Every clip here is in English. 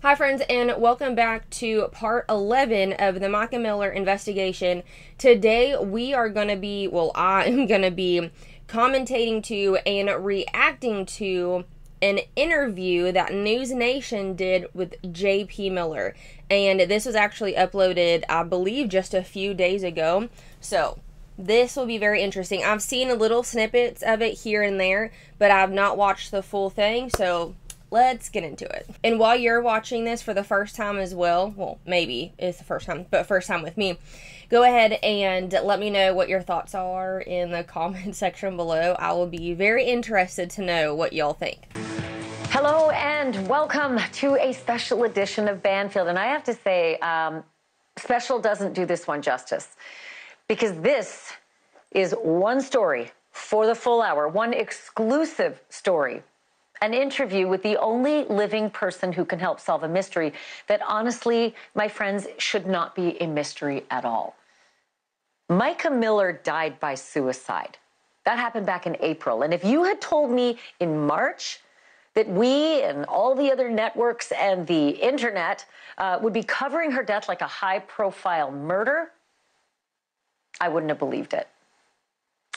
Hi friends, and welcome back to part 11 of the Micamiller investigation. Today we are going to be, I am going to be commentating to and reacting to an interview that News Nation did with J.P. Miller. And this was actually uploaded, I believe, just a few days ago. So this will be very interesting. I've seen little snippets of it here and there, but I've not watched the full thing, so let's get into it. And while you're watching this for the first time as well, maybe it's the first time, but first time with me, go ahead and let me know what your thoughts are in the comment section below. I will be very interested to know what y'all think. Hello and welcome to a special edition of Banfield. And I have to say, special doesn't do this one justice, because this is one story for the full hour, one exclusive story. An interview with the only living person who can help solve a mystery that, honestly, my friends, should not be a mystery at all. Micamiller died by suicide. That happened back in April. And if you had told me in March that we and all the other networks and the internet would be covering her death like a high-profile murder, I wouldn't have believed it.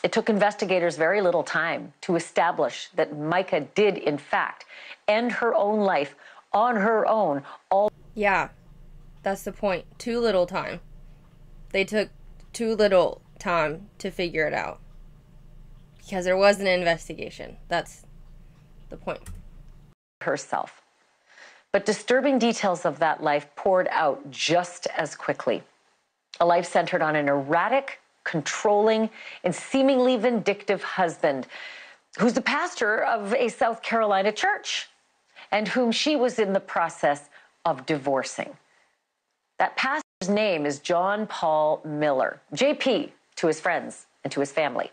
It took investigators very little time to establish that Mica did, in fact, end her own life on her own. Yeah, that's the point. Too little time. They took too little time to figure it out. Because there was an investigation. That's the point. Herself. But disturbing details of that life poured out just as quickly. A life centered on an erratic, controlling, and seemingly vindictive husband who's the pastor of a South Carolina church and whom she was in the process of divorcing. That pastor's name is John Paul Miller, JP to his friends and to his family.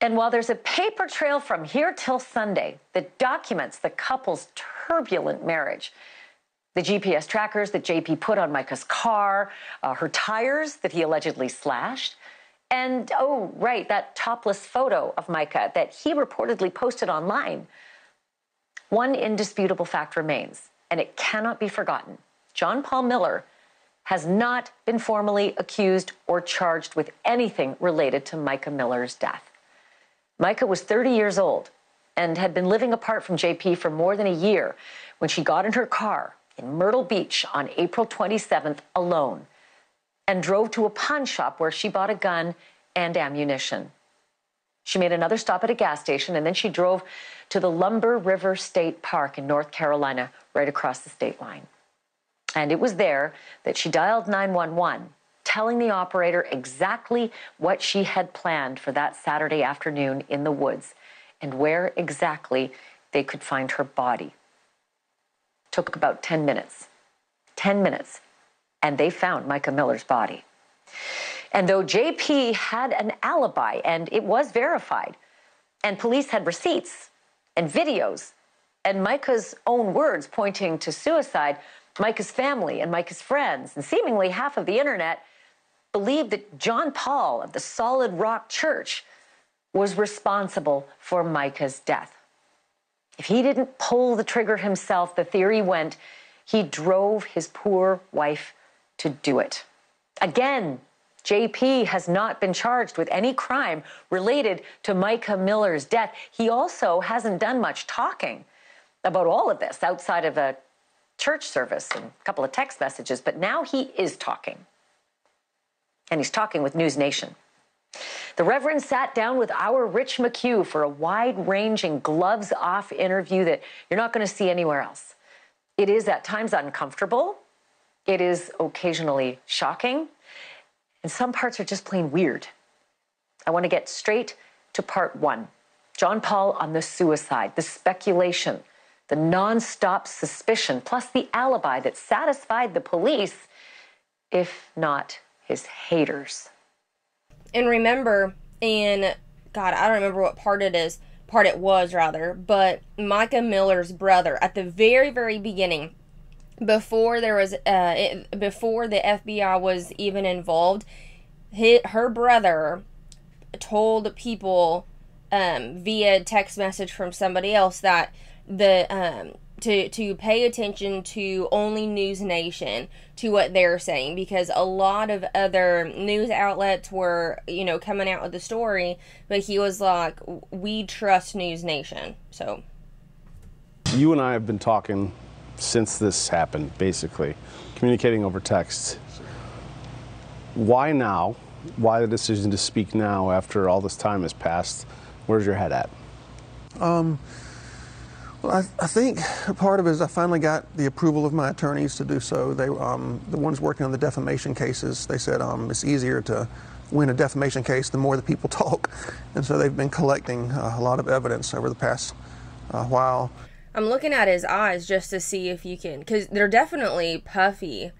And while there's a paper trail from here till Sunday that documents the couple's turbulent marriage, the GPS trackers that JP put on Mica's car, her tires that he allegedly slashed, and, oh, right, that topless photo of Mica that he reportedly posted online. One indisputable fact remains, and it cannot be forgotten. John Paul Miller has not been formally accused or charged with anything related to Micamiller's death. Mica was 30 years old and had been living apart from JP for more than a year when she got in her car in Myrtle Beach on April 27th alone and drove to a pawn shop where she bought a gun and ammunition. She made another stop at a gas station, and then she drove to the Lumber River State Park in North Carolina, right across the state line. And it was there that she dialed 911, telling the operator exactly what she had planned for that Saturday afternoon in the woods and where exactly they could find her body. Took about 10 minutes. 10 minutes. And they found Micamiller's body. And though JP had an alibi, and it was verified, and police had receipts and videos, and Mica's own words pointing to suicide, Mica's family and Mica's friends, and seemingly half of the internet, believed that John Paul of the Solid Rock Church was responsible for Mica's death. If he didn't pull the trigger himself, the theory went, he drove his poor wife to do it. Again, JP has not been charged with any crime related to Micamiller's death. He also hasn't done much talking about all of this outside of a church service and a couple of text messages, but now he is talking. And he's talking with News Nation. The Reverend sat down with our Rich McHugh for a wide-ranging, gloves-off interview that you're not going to see anywhere else. It is at times uncomfortable. It is occasionally shocking. And some parts are just plain weird. I want to get straight to part one. John Paul on the suicide, the speculation, the non-stop suspicion, plus the alibi that satisfied the police, if not his haters. And remember, I don't remember what part it was, but Micamiller's brother, at the very, very beginning, before there was, before the FBI was even involved, her brother told people via text message from somebody else that the to pay attention to only News Nation, to what they're saying, because a lot of other news outlets were, you know, coming out with the story, but he was like, we trust News Nation. So you and I have been talking since this happened, basically communicating over text. Why now? Why the decision to speak now after all this time has passed? Where's your head at? Well, I think part of it is I finally got the approval of my attorneys to do so. They, the ones working on the defamation cases, they said it's easier to win a defamation case the more the people talk. And so they've been collecting a lot of evidence over the past while. I'm looking at his eyes just to see if you can, because they're definitely puffy,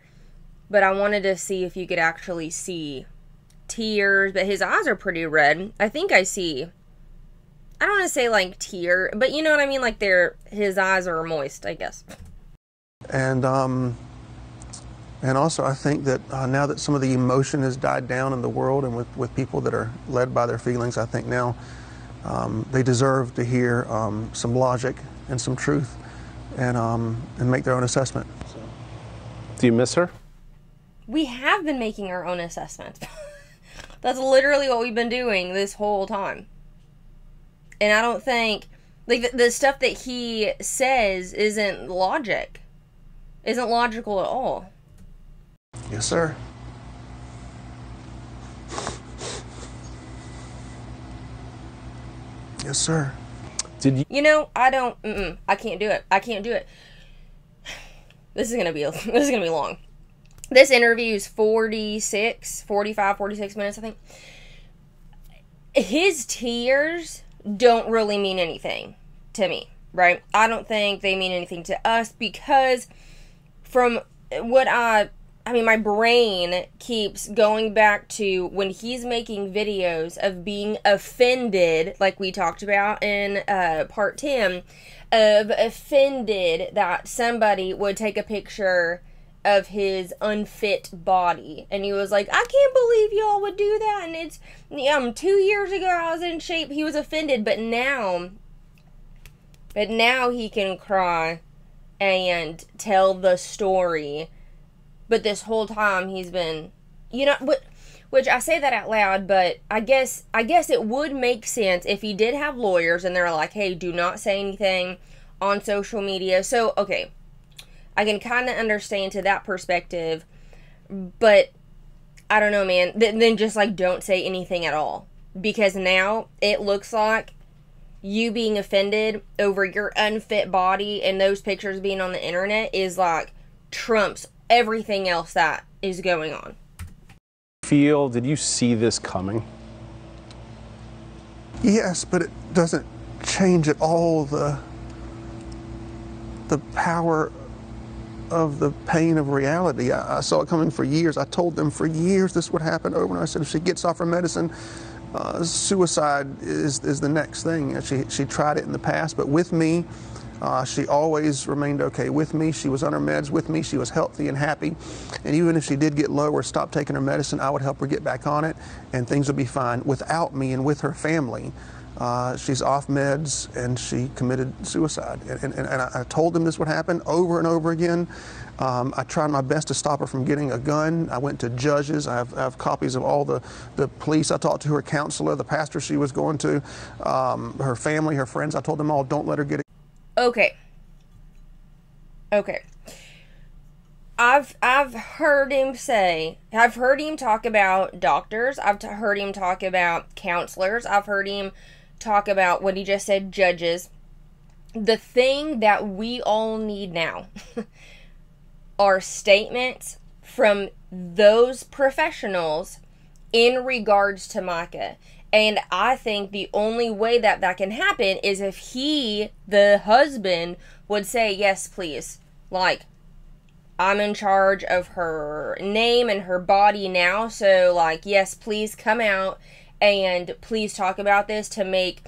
but I wanted to see if you could actually see tears, but his eyes are pretty red. I think I see, I don't want to say like tear, but you know what I mean? Like his eyes are moist, I guess. And also I think that now that some of the emotion has died down in the world and with people that are led by their feelings, I think now they deserve to hear some logic and some truth and make their own assessment. So. Do you miss her? We have been making our own assessments. That's literally what we've been doing this whole time. And I don't think, like, the stuff that he says isn't logical at all. Yes, sir. Yes, sir. Did you? You know, I can't do it. I can't do it. This is gonna be long. This interview is 45, 46 minutes, I think. His tears don't really mean anything to me, right? I don't think they mean anything to us, because from what my brain keeps going back to when he's making videos of being offended, like we talked about in part 10, of offended that somebody would take a picture of his unfit body, and he was like, I can't believe y'all would do that, and it's 2 years ago I was in shape. He was offended, but now he can cry and tell the story. But this whole time he's been, which I say that out loud, but I guess it would make sense if he did have lawyers and they're like, hey, do not say anything on social media. So, okay, I can kind of understand to that perspective, but I don't know, man. Then just, like, don't say anything at all. Because now it looks like you being offended over your unfit body and those pictures being on the internet is, like, trumps everything else that is going on. Did you see this coming? Yes, but it doesn't change at all the power of the pain of reality. I saw it coming for years. I told them for years this would happen over, and I said if she gets off her medicine, suicide is the next thing. She tried it in the past, but with me, she always remained okay with me. She was on her meds with me. She was healthy and happy. And even if she did get low or stop taking her medicine, I would help her get back on it, and things would be fine. Without me and with her family, she's off meds, and she committed suicide. And I told them this would happen over and over again. I tried my best to stop her from getting a gun. I went to judges. I have copies of all the police. I talked to her counselor, the pastor she was going to, her family, her friends. I told them all, don't let her get it. Okay. I've heard him talk about doctors. I've heard him talk about counselors. I've heard him talk about what he just said, judges. The thing that we all need now are statements from those professionals in regards to Mica. And I think the only way that can happen is if he, the husband, would say, yes, please. Like, I'm in charge of her name and her body now. So, like, yes, please come out and please talk about this to make,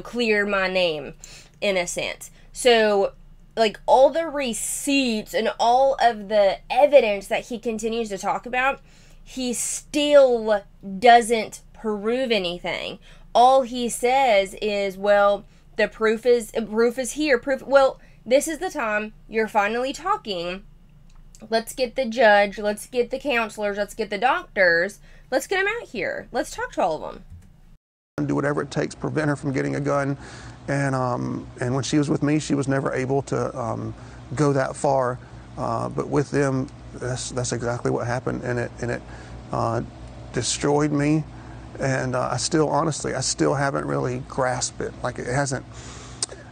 clear my name, in a sense. So, like, all the receipts and all of the evidence that he continues to talk about, he still doesn't prove anything. All he says is, well, the proof is here. Well, this is the time you're finally talking. Let's get the judge, let's get the counselors, let's get the doctors, let's get them out here. Let's talk to all of them. Do whatever it takes to prevent her from getting a gun. And when she was with me, she was never able to go that far. But with them, that's exactly what happened, and it destroyed me. And I still haven't really grasped it. Like, it hasn't.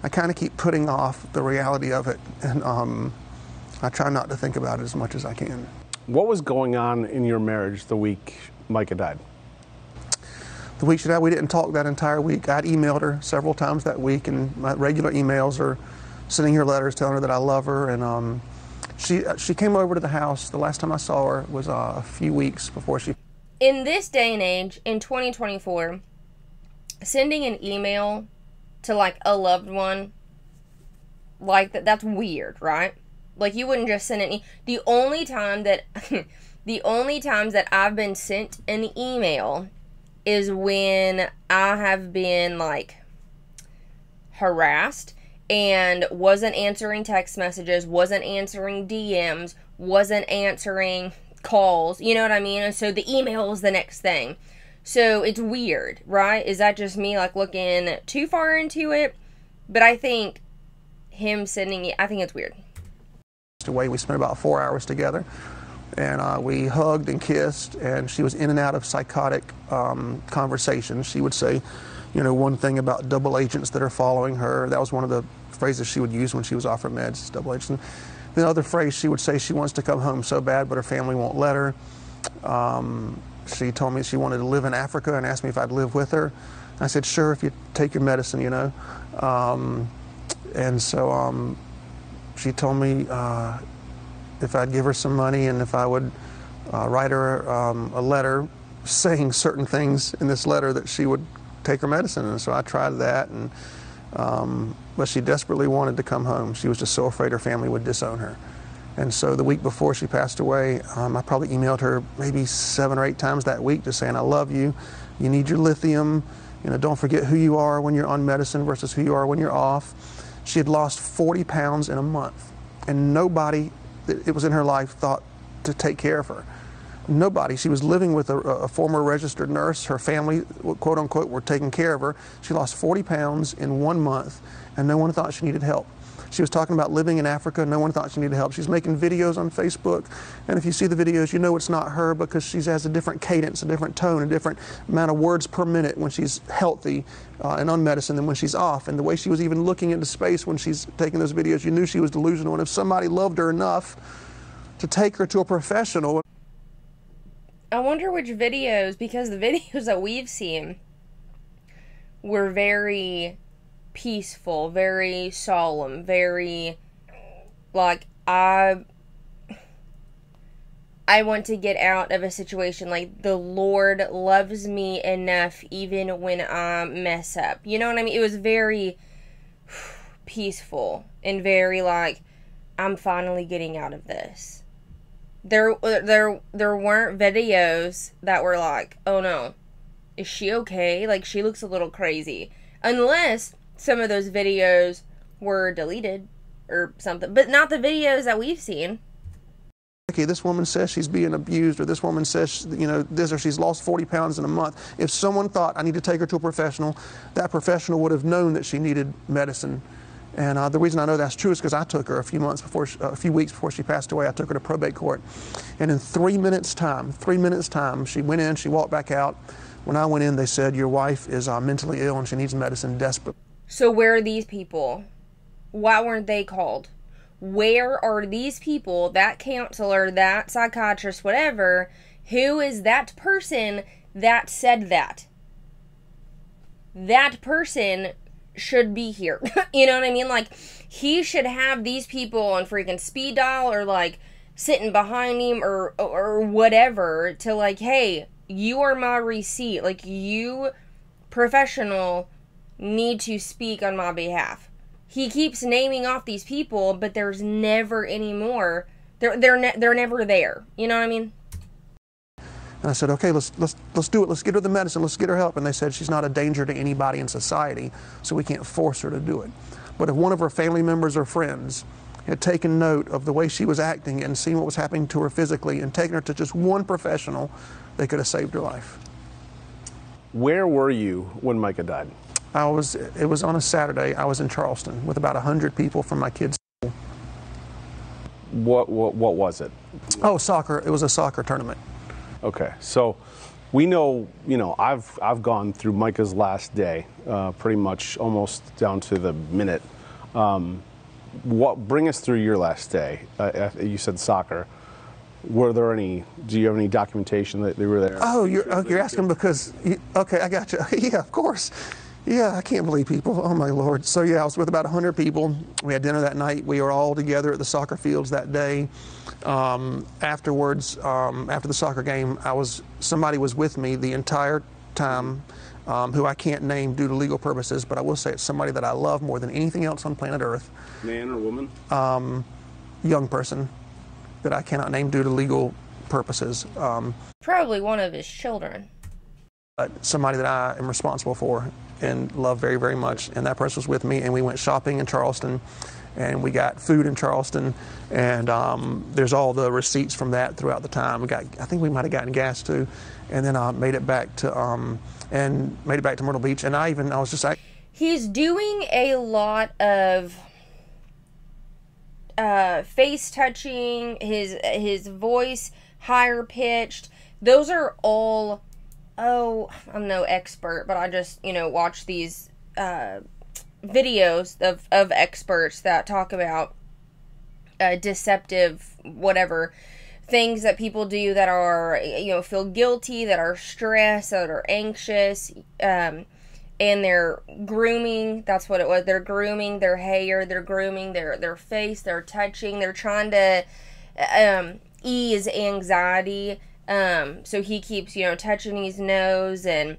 I kind of keep putting off the reality of it, and I try not to think about it as much as I can. What was going on in your marriage the week Mica died? The week she died, we didn't talk that entire week. I'd emailed her several times that week, and my regular emails are sending her letters telling her that I love her. And she came over to the house. The last time I saw her was a few weeks before she. In this day and age, in 2024, sending an email to, like, a loved one, like, that's weird, right? Like, you wouldn't just send an the only times that I've been sent an email is when I have been, like, harassed and wasn't answering text messages, wasn't answering DMs, wasn't answering calls, you know what I mean? And so the email is the next thing. So it's weird, right? Is that just me, like, looking too far into it? But I think him sending it, I think it's weird. We spent about 4 hours together, and we hugged and kissed, and she was in and out of psychotic conversations. She would say, you know, one thing about double agents that are following her. That was one of the phrases she would use when she was off her meds, double agents. And the other phrase she would say, she wants to come home so bad, but her family won't let her. She told me she wanted to live in Africa and asked me if I'd live with her. I said, sure, if you take your medicine, you know. And so she told me if I'd give her some money and if I would write her a letter saying certain things in this letter, that she would take her medicine. And so I tried that, and but she desperately wanted to come home. She was just so afraid her family would disown her. And so the week before she passed away, I probably emailed her maybe 7 or 8 times that week just saying, I love you, you need your lithium, you know, don't forget who you are when you're on medicine versus who you are when you're off. She had lost 40 pounds in a month, and nobody that was in her life thought to take care of her. Nobody. She was living with a former registered nurse. Her family, quote unquote, were taking care of her. She lost 40 pounds in 1 month, and no one thought she needed help. She was talking about living in Africa. No one thought she needed help. She's making videos on Facebook, and if you see the videos, you know it's not her, because she has a different cadence, a different tone, a different amount of words per minute when she's healthy and on medicine than when she's off. And the way she was even looking into space when she's taking those videos, you knew she was delusional. And if somebody loved her enough to take her to a professional. I wonder which videos, because the videos that we've seen were very peaceful, very solemn, very, like, I want to get out of a situation, like, the Lord loves me enough even when I mess up. You know what I mean? It was very peaceful and very, like, I'm finally getting out of this. There weren't videos that were like, oh no, is she okay? Like, she looks a little crazy. Unless some of those videos were deleted or something. But not the videos that we've seen. Okay, this woman says she's being abused, or this woman says, you know, this, or she's lost 40 pounds in a month. If someone thought I need to take her to a professional, that professional would have known that she needed medicine. And the reason I know that's true is because I took her a few weeks before she passed away. I took her to probate court, and in 3 minutes time, she went in, she walked back out. When I went in, they said, your wife is mentally ill and she needs medicine desperately. So where are these people? Why weren't they called? Where are these people, that counselor, that psychiatrist, whatever, who is that person that said that? That person should be here. You know what I mean? Like, he should have these people on freaking speed dial, or like sitting behind him, or whatever, to like, hey, you are my receipt. Like, you, professional, need to speak on my behalf. He keeps naming off these people, but there's never any more. They're never there. You know what I mean? And I said, okay, let's do it. Let's get her the medicine. Let's get her help. And they said she's not a danger to anybody in society, so we can't force her to do it. But if one of her family members or friends had taken note of the way she was acting and seen what was happening to her physically and taken her to just one professional, they could have saved her life. Where were you when Mica died? It was on a Saturday. I was in Charleston with about 100 people from my kids' school. What was it? Oh, soccer. It was a soccer tournament. Okay, so we know, I've gone through Mica's last day, pretty much almost down to the minute. Bring us through your last day. You said soccer. Do you have any documentation that they were there? Oh, you're asking because, okay, I got you. Yeah, of course. Yeah, I can't believe people. Oh, my Lord. So, yeah, I was with about 100 people. We had dinner that night. We were all together at the soccer fields that day. Afterwards, after the soccer game, somebody was with me the entire time, who I can't name due to legal purposes, but I will say it's somebody that I love more than anything else on planet Earth. Man or woman? Young person that I cannot name due to legal purposes. Probably one of his children. But somebody that I am responsible for and love very, very much. And that person was with me, and we went shopping in Charleston, and we got food in Charleston, and there's all the receipts from that throughout the time. I think we might have gotten gas too, and then made it back to Myrtle Beach. And I was just like, he's doing a lot of face touching, his voice higher pitched. Those are all, I'm no expert, but I just, watch these videos of experts that talk about deceptive whatever things that people do that are, feel guilty, that are stressed, that are anxious, and they're grooming. That's what it was. They're grooming their hair, they're grooming their face, they're touching, they're trying to ease anxiety. So he keeps, touching his nose, and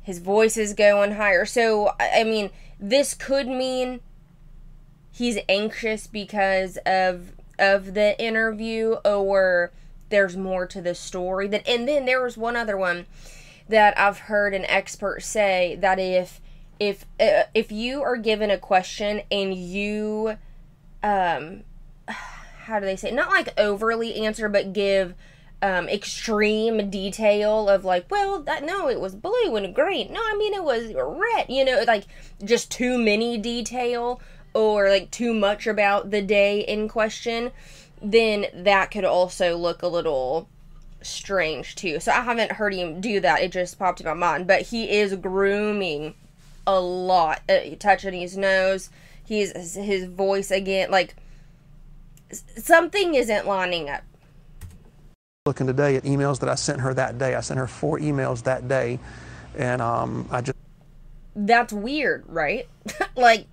his voice is going higher. So, I mean, this could mean he's anxious because of the interview, or there's more to the story. And then there was one other one that I've heard an expert say, that if you are given a question and you, how do they say, not like overly answer, but give extreme detail of like, well, no, it was blue and green. No, I mean, it was red, like just too many detail, or like too much about the day in question, then that could also look a little strange too. So I haven't heard him do that. It just popped in my mind. But he is grooming a lot, touching his nose, his voice again, like something isn't lining up. Looking today at emails that I sent her that day. I sent her 4 emails that day, and That's weird, right? Like,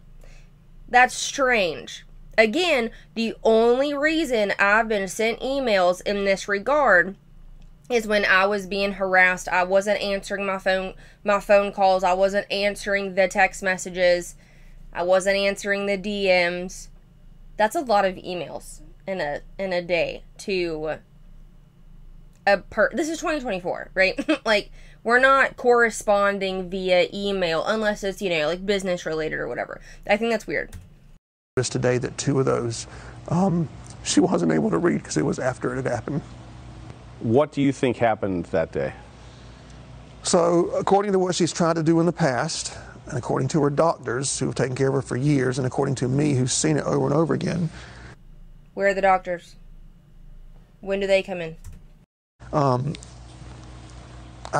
that's strange. Again, the only reason I've been sent emails in this regard is when I was being harassed. I wasn't answering my phone calls. I wasn't answering the text messages. I wasn't answering the DMs. That's a lot of emails in a day to this is 2024, right? Like, we're not corresponding via email unless it's, like business related or whatever. I think that's weird. Just today that 2 of those, she wasn't able to read because it was after it had happened. What do you think happened that day? So, according to what she's tried to do in the past, and according to her doctors who have taken care of her for years, and according to me who's seen it over and over again. Where are the doctors? When do they come in? I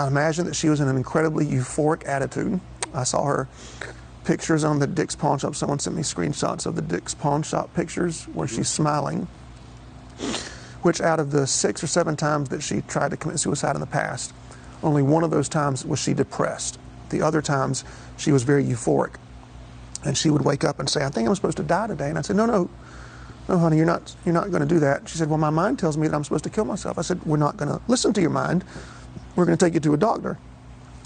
imagine that she was in an incredibly euphoric attitude. I saw her pictures on the Dick's Pawn Shop. Someone sent me screenshots of the Dick's Pawn Shop pictures where she's smiling, which out of the 6 or 7 times that she tried to commit suicide in the past, only one of those times was she depressed. The other times she was very euphoric, and she would wake up and say, I think I'm supposed to die today. And I said, no, honey, you're not going to do that. She said, well, my mind tells me that I'm supposed to kill myself. I said, we're not going to listen to your mind. We're going to take you to a doctor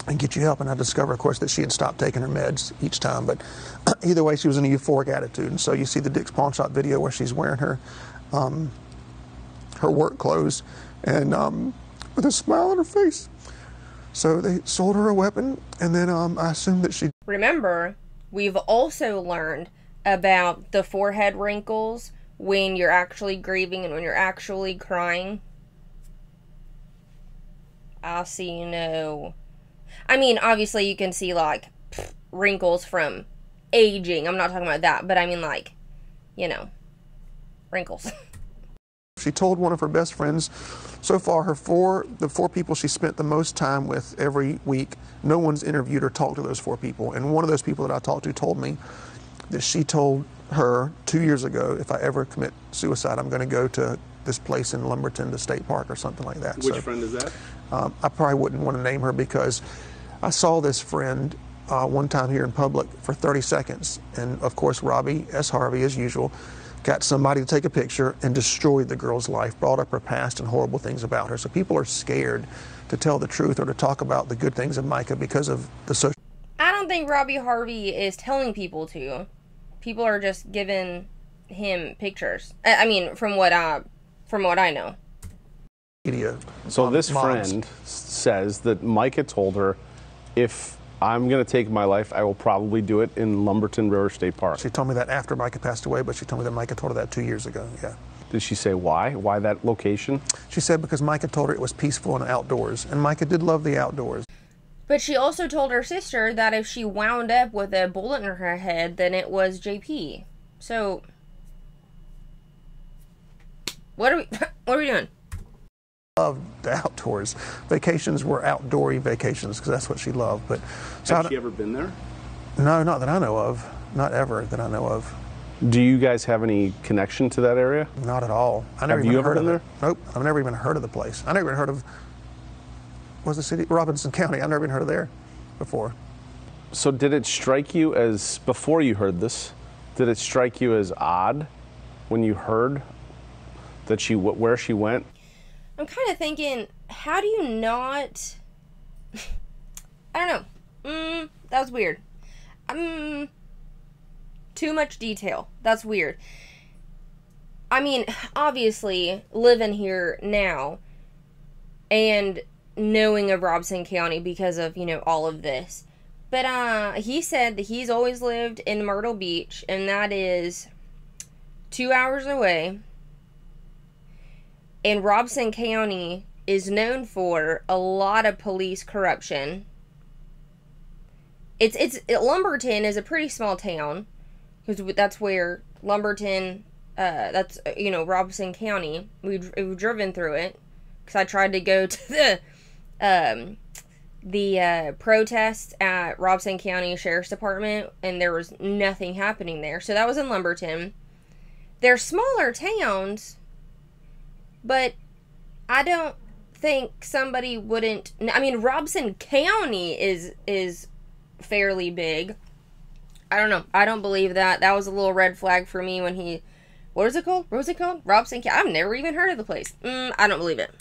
and get you help. And I discovered, of course, that she had stopped taking her meds each time. But either way, she was in a euphoric attitude. And so you see the Dick's Pawn Shop video where she's wearing her work clothes and with a smile on her face. So they sold her a weapon, and then I assumed that she... Remember, we've also learned about the forehead wrinkles when you're actually grieving and when you're actually crying. I'll see, I mean, obviously you can see, like, wrinkles from aging. I'm not talking about that, but I mean, like, wrinkles. She told one of her best friends, so far the four people she spent the most time with every week, no one's interviewed or talked to those four people. And one of those people that I talked to told me that she told her 2 years ago, if I ever commit suicide, I'm going to go to this place in Lumberton, the state park or something like that. Which friend is that? I probably wouldn't want to name her because I saw this friend one time here in public for 30 seconds. And of course, Robbie S. Harvey, as usual, got somebody to take a picture and destroyed the girl's life, brought up her past and horrible things about her. So people are scared to tell the truth or to talk about the good things of Mica because of the social. I don't think Robbie Harvey is telling people to. People are just giving him pictures. I mean, from what I know. Media. So this friend says that Mica told her, if I'm going to take my life, I will probably do it in Lumberton River State Park. She told me that after Mica passed away, but she told me that Mica told her that 2 years ago, yeah. Did she say why? Why that location? She said because Mica told her it was peaceful and outdoors, and Mica did love the outdoors. But she also told her sister that if she wound up with a bullet in her head, then it was JP. So, what are we doing? Loved the outdoors. Vacations were outdoory vacations because that's what she loved. But so Has she ever been there? No, not that I know of. Not ever that I know of. Do you guys have any connection to that area? Not at all. Have you ever been there? Nope. I've never even heard of the place. I never even heard of. Was the city Robinson County? I've never even heard of there before. So did it strike you as, before you heard this, did it strike you as odd when you heard that where she went? I'm kind of thinking, how do you not... I don't know. That was weird. Too much detail. That's weird. I mean, obviously, living here now and knowing of Robson County because of, all of this. But he said that he's always lived in Myrtle Beach, and that is 2 hours away. And Robson County is known for a lot of police corruption. Lumberton is a pretty small town, because that's where Lumberton, that's, Robson County. We've driven through it, because I tried to go to the protests at Robson County Sheriff's Department, and there was nothing happening there. So that was in Lumberton. They're smaller towns, but I don't think somebody wouldn't... I mean, Robson County is fairly big. I don't know. I don't believe that. That was a little red flag for me when he... What is it called? Robson County. I've never even heard of the place. I don't believe it.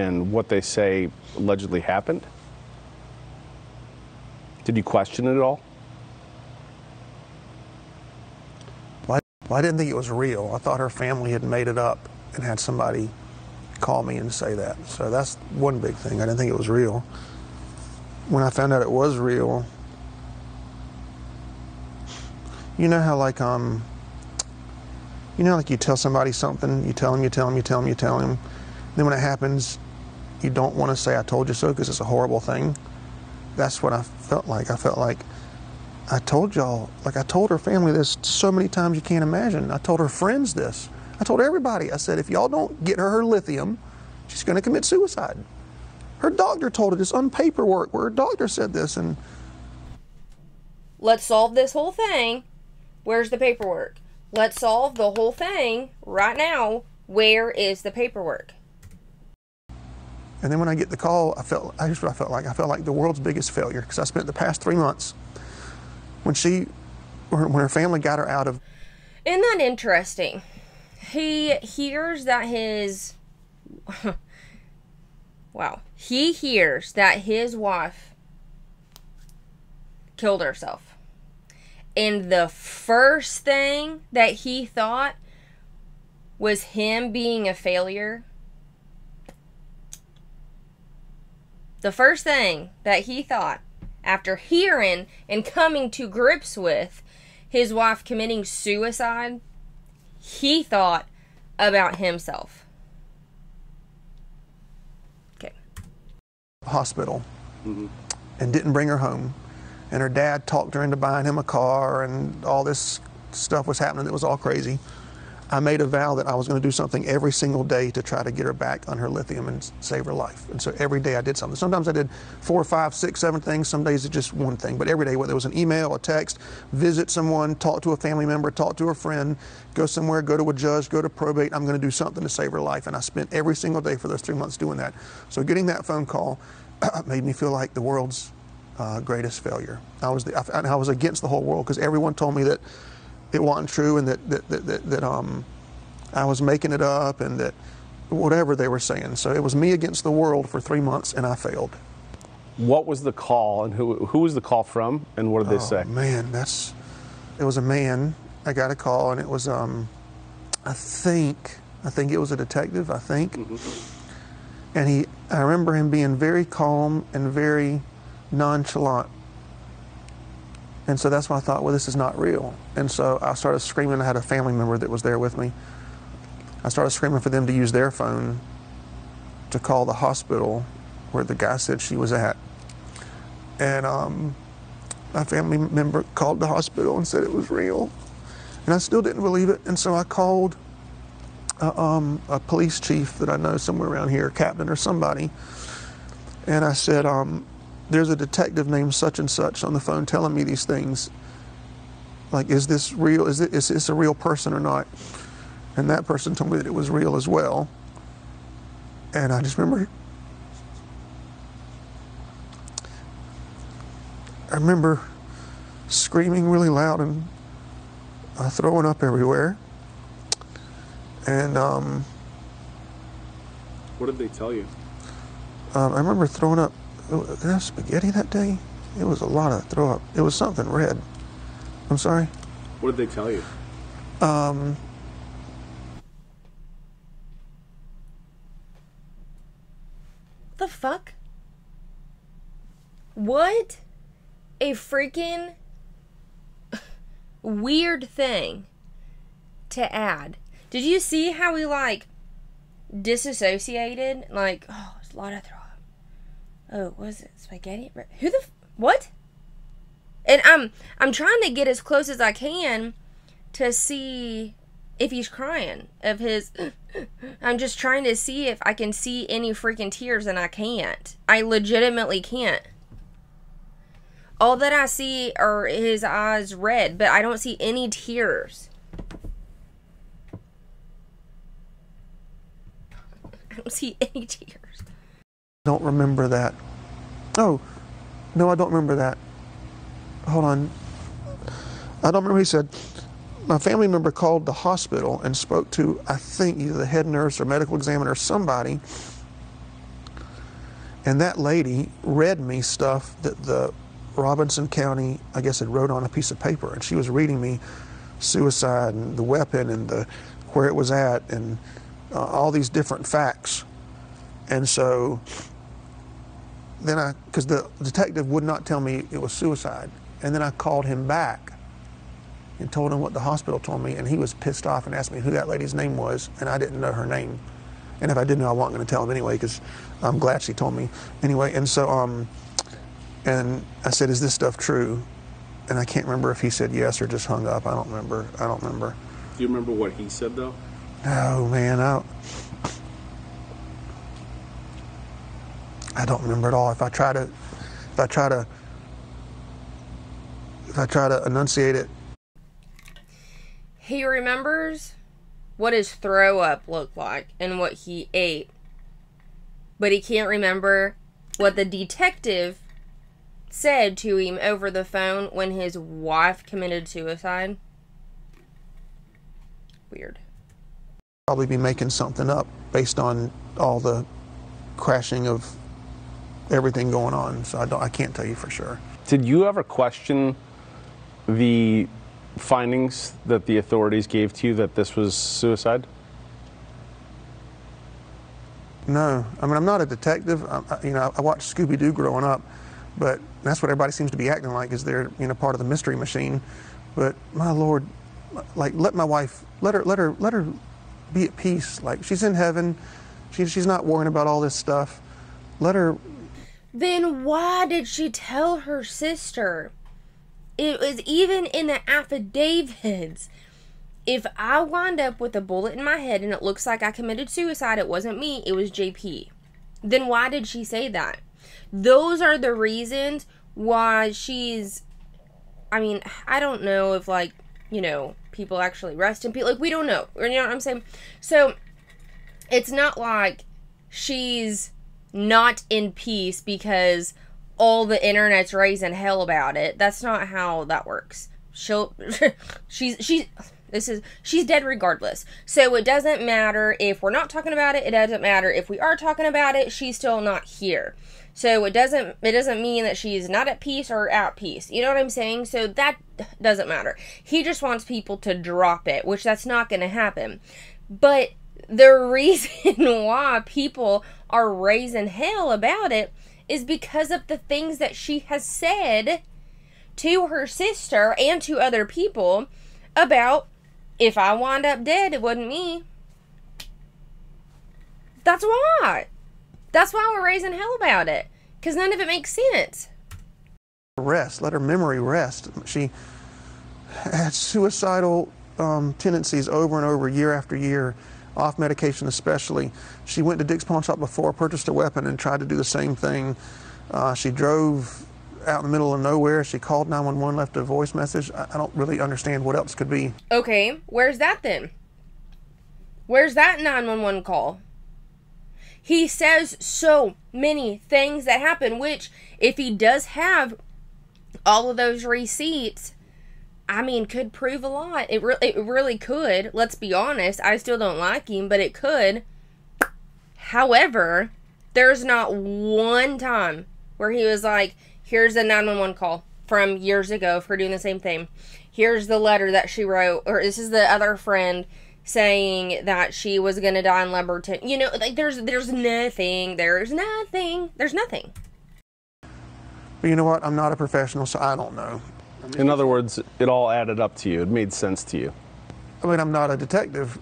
And what they say allegedly happened? Did you question it at all? Well, I didn't think it was real. I thought her family had made it up and had somebody call me and say that. So that's one big thing. I didn't think it was real. When I found out it was real, you know how like you tell somebody something, you tell them, then when it happens, you don't want to say I told you so because it's a horrible thing. That's what I felt like. I felt like I told y'all, like I told her family this so many times you can't imagine. I told her friends this. I told everybody. I said, if y'all don't get her lithium, she's going to commit suicide. Her doctor told her this on paperwork where her doctor said this. And let's solve this whole thing. Where's the paperwork? Let's solve the whole thing right now. Where is the paperwork? And then when I get the call, I felt like the world's biggest failure because I spent the past 3 months when her family got her out of. Isn't that interesting? He hears that his he hears that his wife killed herself. And the first thing that he thought was him being a failure. The first thing that he thought after hearing and coming to grips with his wife committing suicide, he thought about himself. Okay. Hospital and didn't bring her home. And her dad talked her into buying him a car, and all this stuff was happening that was all crazy. I made a vow that I was going to do something every single day to try to get her back on her lithium and save her life. And so every day I did something. Sometimes I did 4, 5, 6, 7 things. Some days it's just one thing. But every day, whether it was an email, a text, visit someone, talk to a family member, talk to a friend, go somewhere, go to a judge, go to probate, I'm going to do something to save her life. And I spent every single day for those 3 months doing that. So getting that phone call made me feel like the world's greatest failure. I was against the whole world because everyone told me that it wasn't true and that I was making it up and that whatever they were saying. So it was me against the world for 3 months, and I failed. What was the call, and who was the call from, and what did they say? Man, it was a man. I got a call, and it was I think it was a detective. I think, and I remember him being very calm and very nonchalant. And so that's why I thought, well, this is not real. And so I started screaming. I had a family member that was there with me. I started screaming for them to use their phone to call the hospital where the guy said she was at. And my family member called the hospital and said it was real. And I still didn't believe it. And so I called a police chief that I know somewhere around here, captain or somebody. And I said, there's a detective named such and such on the phone telling me these things. Like, is this real? Is this a real person or not? And that person told me that it was real as well. And I just remember, screaming really loud and throwing up everywhere. And what did they tell you? I remember throwing up. Did I have spaghetti that day? It was a lot of throw up. It was something red. I'm sorry? What did they tell you? The fuck? What a freaking weird thing to add. Did you see how he disassociated? Oh, it's a lot of throw up. Oh, was it spaghetti? Who the what? And I'm trying to get as close as I can to see if he's crying of his. I'm just trying to see if I can see any freaking tears, and I can't. I legitimately can't. All that I see are his eyes red, but I don't see any tears. I don't see any tears. Don't remember that. Oh, no, I don't remember that. Hold on. I don't remember. He said, my family member called the hospital and spoke to, I think, either the head nurse or medical examiner or somebody. And that lady read me stuff that the Robinson County, I guess, had wrote on a piece of paper. And she was reading me suicide and the weapon and where it was at and all these different facts. And so then because the detective would not tell me it was suicide. And then I called him back and told him what the hospital told me, and he was pissed off and asked me who that lady's name was, and I didn't know her name. And if I did know, I wasn't going to tell him anyway, because I'm glad she told me. Anyway, and so, and I said, is this stuff true? And I can't remember if he said yes or just hung up. I don't remember. Do you remember what he said, though? No, man, I don't remember at all. If I try to enunciate it. He remembers what his throw up looked like and what he ate, but he can't remember what the detective said to him over the phone when his wife committed suicide. Weird. Probably be making something up based on all the crashing of everything going on, so I can't tell you for sure. Did you ever question the findings that the authorities gave to you that this was suicide? No, I mean, I'm not a detective. I watched Scooby-Doo growing up, but that's what everybody seems to be acting like, is they're part of the mystery machine. But my Lord, like, let my wife, let her be at peace. Like, she's in heaven. She's not worrying about all this stuff. Let her. Then why did she tell her sister? It was even in the affidavits. If I wind up with a bullet in my head and it looks like I committed suicide, it wasn't me, it was JP. Then why did she say that? Those are the reasons why she's... I mean, I don't know if, like, you know, people actually rest in peace. Like, we don't know. You know what I'm saying? So, it's not like she's not in peace because all the internet's raising hell about it. That's not how that works. She's dead regardless. So it doesn't matter if we're not talking about it. It doesn't matter if we are talking about it. She's still not here. So it doesn't mean that she's not at peace or at peace. You know what I'm saying? So that doesn't matter. He just wants people to drop it, which that's not going to happen. But the reason why people are raising hell about it is because of the things that she has said to her sister and to other people about, if I wind up dead, it wasn't me. That's why. That's why we're raising hell about it. Because none of it makes sense. Rest. Let her memory rest. She had suicidal tendencies over and over, year after year, off medication especially. She went to Dick's Pawn Shop before, purchased a weapon, and tried to do the same thing. She drove out in the middle of nowhere. She called 911, left a voice message. I don't really understand what else could be. Okay, where's that then? Where's that 911 call? He says so many things that happen, which, if he does have all of those receipts, I mean, could prove a lot. It really could. Let's be honest. I still don't like him, but it could. However, there's not one time where he was like, here's a 911 call from years ago for doing the same thing. Here's the letter that she wrote, or this is the other friend saying that she was going to die in Lemberton. You know, like, there's nothing. There's nothing. But you know what? I'm not a professional, so I don't know. In other words, it all added up to you. It made sense to you. I mean, I'm not a detective.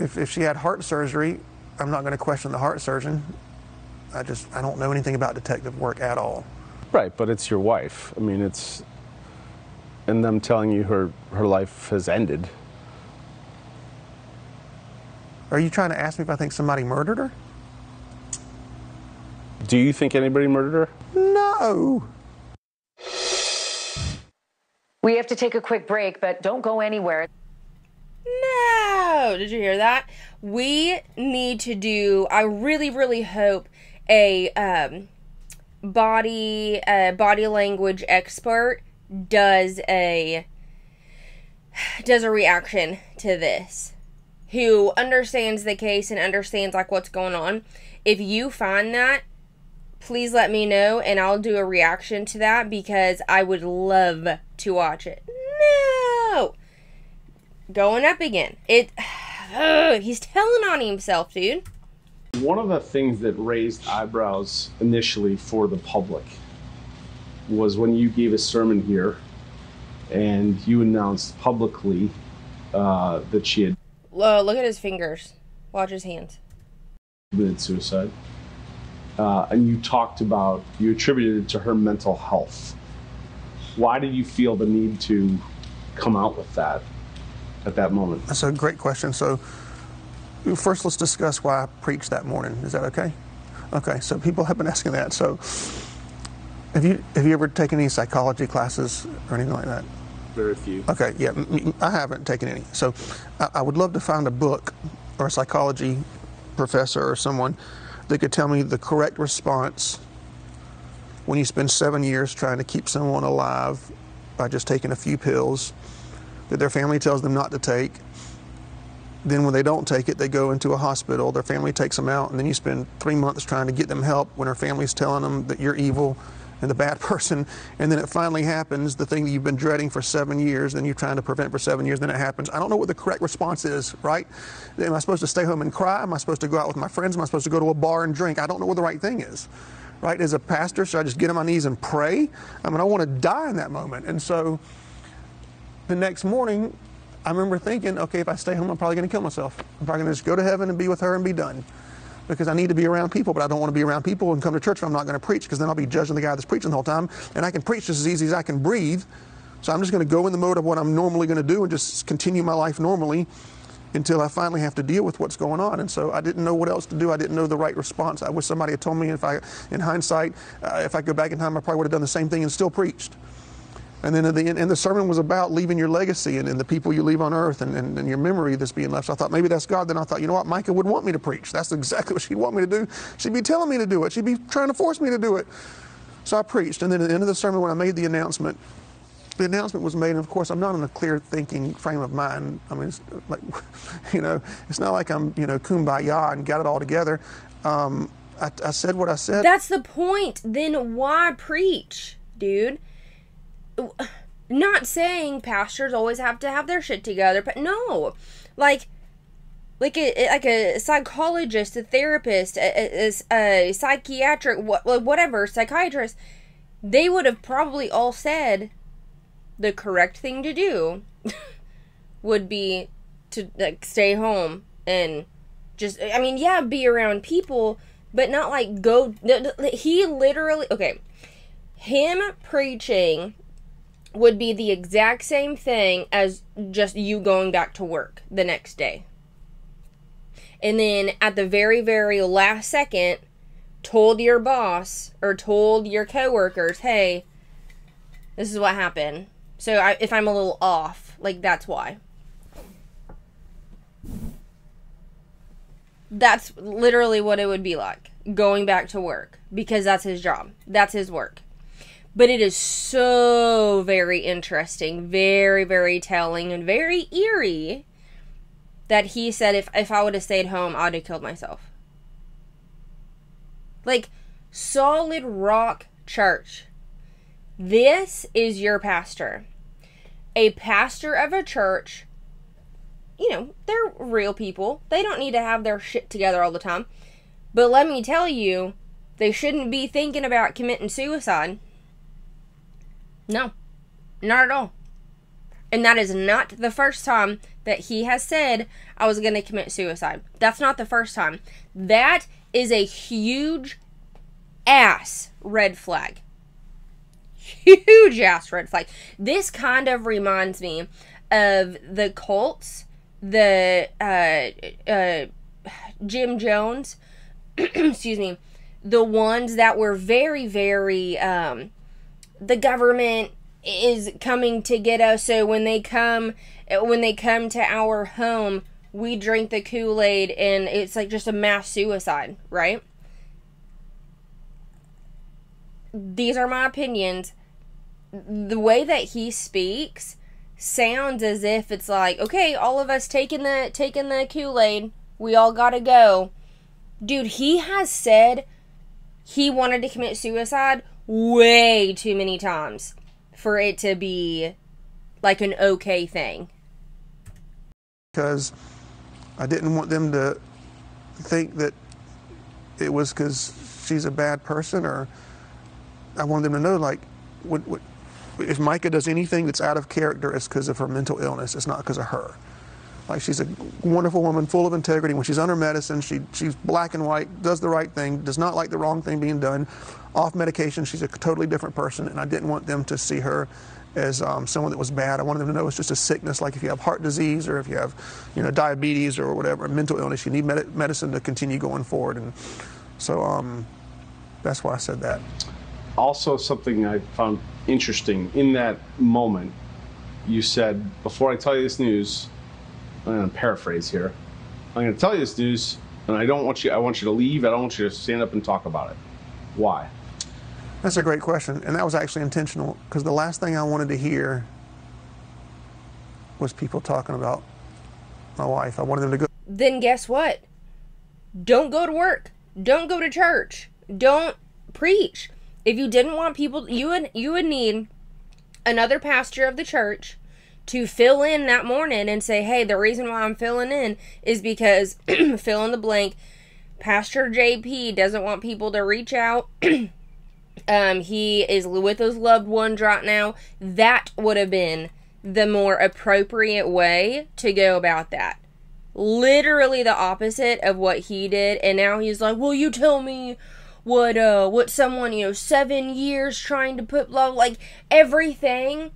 If she had heart surgery, I'm not going to question the heart surgeon. I don't know anything about detective work at all. Right, but it's your wife. I mean, it's... And them telling you her life has ended. Are you trying to ask me if I think somebody murdered her? Do you think anybody murdered her? No. We have to take a quick break, but don't go anywhere. No! Did you hear that? We need to do, I really, really hope, a body language expert does a reaction to this, who understands the case and understands, like, what's going on. If you find that, please let me know, and I'll do a reaction to that, because I would love to watch it. No! Going up again. He's telling on himself, dude. One of the things that raised eyebrows initially for the public was when you gave a sermon here and you announced publicly that she had look at his fingers. Watch his hands. committed suicide. And you talked about, you attributed it to her mental health. Why did you feel the need to come out with that at that moment? That's a great question. So first, let's discuss why I preached that morning. Is that okay? Okay, so people have been asking that. So have you ever taken any psychology classes or anything like that? Very few. Okay, yeah, I haven't taken any. So I would love to find a book or a psychology professor or someone that could tell me the correct response when you spend 7 years trying to keep someone alive by just taking a few pills that their family tells them not to take. Then when they don't take it, they go into a hospital, their family takes them out, and then you spend 3 months trying to get them help when their family's telling them that you're evil and the bad person, and then it finally happens, the thing that you've been dreading for 7 years, and you're trying to prevent for 7 years, then it happens. I don't know what the correct response is, right? Am I supposed to stay home and cry? Am I supposed to go out with my friends? Am I supposed to go to a bar and drink? I don't know what the right thing is, right? As a pastor, should I just get on my knees and pray? I mean, I want to die in that moment. And so the next morning, I remember thinking, okay, if I stay home, I'm probably going to kill myself. I'm probably going to just go to heaven and be with her and be done. Because I need to be around people, but I don't want to be around people and come to church if I'm not going to preach, because then I'll be judging the guy that's preaching the whole time. And I can preach just as easy as I can breathe. So I'm just going to go in the mode of what I'm normally going to do and just continue my life normally until I finally have to deal with what's going on. And so I didn't know what else to do. I didn't know the right response. I wish somebody had told me, in hindsight, if I go back in time, I probably would have done the same thing and still preached. And then at the end, and the sermon was about leaving your legacy and the people you leave on earth and your memory that's being left. So I thought maybe that's God. Then I thought, you know what, Mica would want me to preach. That's exactly what she'd want me to do. She'd be telling me to do it. She'd be trying to force me to do it. So I preached. And then at the end of the sermon, when I made the announcement was made. And of course, I'm not in a clear thinking frame of mind. I mean, it's like, it's not like I'm, kumbaya and got it all together. I said what I said. That's the point. Then why preach, dude? Not saying pastors always have to have their shit together, but no, like a psychologist, a therapist, a psychiatric, whatever, psychiatrist, they would have probably all said the correct thing to do would be to stay home and just, be around people, but not like go. He literally, okay, him preaching would be the exact same thing as just you going back to work the next day. And then at the very, very last second, told your boss or told your coworkers, hey, this is what happened. So if I'm a little off, that's why. That's literally what it would be like, going back to work, because that's his job. That's his work. But it is so very interesting, very, very telling, and very eerie that he said if I would have stayed home, I would have killed myself. Solid rock church. This is your pastor. A pastor of a church, they're real people. They don't need to have their shit together all the time. But let me tell you, they shouldn't be thinking about committing suicide. No, not at all. And that is not the first time that he has said, I was going to commit suicide. That's not the first time. That is a huge ass red flag. Huge ass red flag. This kind of reminds me of the cults, the Jim Jones, excuse me, the ones that were very, very, the government is coming to get us, so when they come to our home, we drink the Kool-Aid, and it's just a mass suicide, right? These are my opinions. The way that he speaks sounds as if it's okay, all of us taking the Kool-Aid, we all gotta go. Dude, he has said he wanted to commit suicide way too many times for it to be an okay thing. Because I didn't want them to think that it was because she's a bad person, or I wanted them to know, if Mica does anything that's out of character, it's because of her mental illness. It's not because of her. She's a wonderful woman, full of integrity. When she's on her medicine, she's black and white, does the right thing, does not like the wrong thing being done. Off medication, she's a totally different person, and I didn't want them to see her as someone that was bad. I wanted them to know it's just a sickness, like if you have heart disease or if you have, diabetes or whatever, mental illness, you need medicine to continue going forward. And so that's why I said that. Also, something I found interesting in that moment, you said, before I tell you this news, I'm going to paraphrase here, I'm going to tell you this news, and I want you to leave. I don't want you to stand up and talk about it. Why? That's a great question, and that was actually intentional, because the last thing I wanted to hear was people talking about my wife. I wanted them to go. Then guess what? Don't go to work. Don't go to church. Don't preach. If you didn't want people, you would need another pastor of the church to fill in that morning and say, hey, the reason why I'm filling in is because, fill in the blank, Pastor JP doesn't want people to reach out. He is with his loved ones right now. That would have been the more appropriate way to go about that. Literally the opposite of what he did, and now he's like, well, you tell me what someone, 7 years trying to put love, like, everything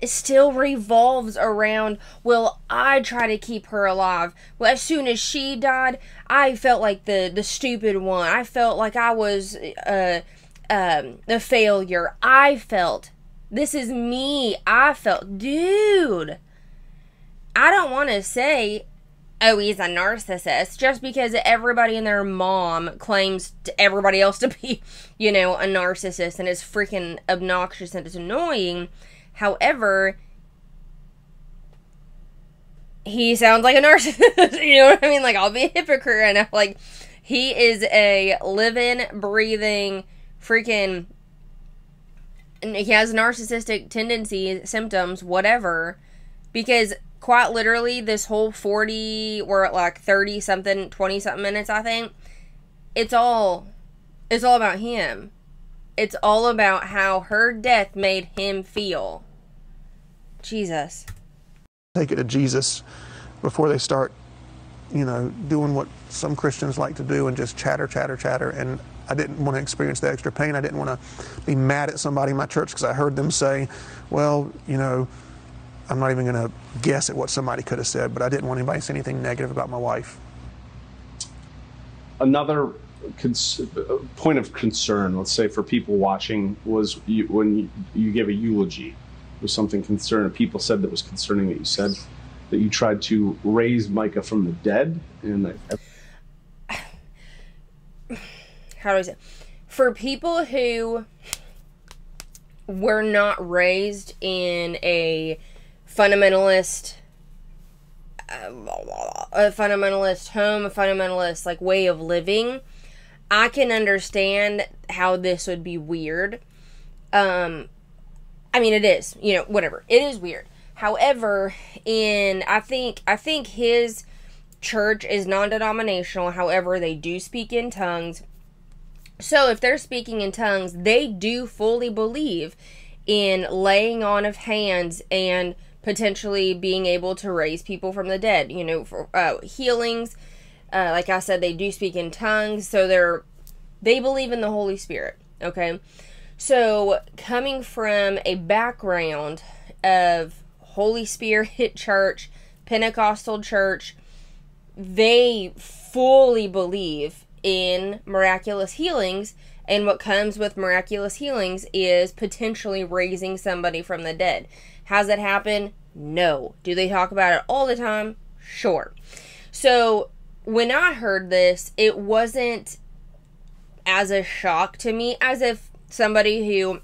still revolves around, well, I try to keep her alive. Well, as soon as she died, I felt like the stupid one. I felt like I was a failure. This is me. Dude, I don't want to say, oh, he's a narcissist, just because everybody and their mom claims to everybody else to be, a narcissist, and it's freaking obnoxious and it's annoying. However, he sounds like a narcissist, you know what I mean? Like, I'll be a hypocrite right now. Like, he is a living, breathing, freaking, he has narcissistic tendencies, symptoms, whatever, because quite literally, this whole 40, we're at like 30-something, 20-something minutes, I think, it's all about him. It's all about how her death made him feel. Jesus. Take it to Jesus before they start, doing what some Christians like to do and just chatter. And I didn't want to experience the extra pain. I didn't want to be mad at somebody in my church because I heard them say, well, I'm not even going to guess at what somebody could have said, but I didn't want anybody to say anything negative about my wife. Another point of concern, let's say, for people watching, was when you gave a eulogy. It was something concerning. People said that was concerning that you said that you tried to raise Mica from the dead. And how do I say? For people who were not raised in a fundamentalist home, a fundamentalist like way of living, I can understand how this would be weird. I mean, it is, whatever. It is weird. However, I think his church is non-denominational. However, they do speak in tongues. So if they're speaking in tongues, they do fully believe in laying on of hands and potentially being able to raise people from the dead, for healings. Like I said, they do speak in tongues, so they believe in the Holy Spirit, okay? So coming from a background of Holy Spirit church, Pentecostal church, they fully believe in miraculous healings, and what comes with miraculous healings is potentially raising somebody from the dead. Has that happened? No. Do they talk about it all the time? Sure. So when I heard this, it wasn't as a shock to me as if somebody who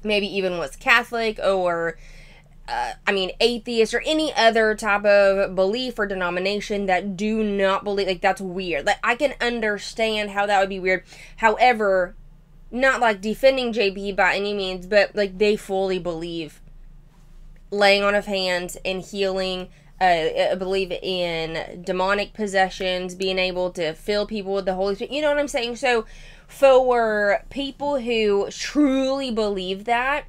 maybe even was Catholic or atheist or any other type of belief or denomination that do not believe, like, that's weird. Like, I can understand how that would be weird. However, not like defending JP by any means, but like they fully believe laying on of hands and healing. I believe in demonic possessions, being able to fill people with the Holy Spirit. You know what I'm saying? So for people who truly believe that,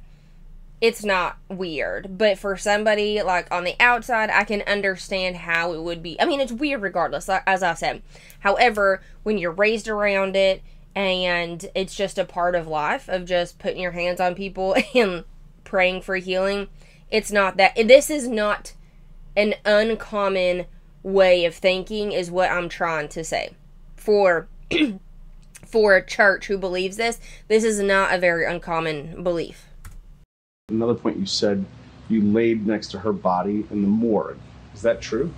it's not weird. But for somebody like on the outside, I can understand how it would be. I mean, it's weird regardless, as I said. However, when you're raised around it and it's just a part of life of just putting your hands on people and praying for healing, it's not that. This is not an uncommon way of thinking, is what I'm trying to say. For a church who believes this is not a very uncommon belief. Another point, you said you laid next to her body in the morgue. Is that true?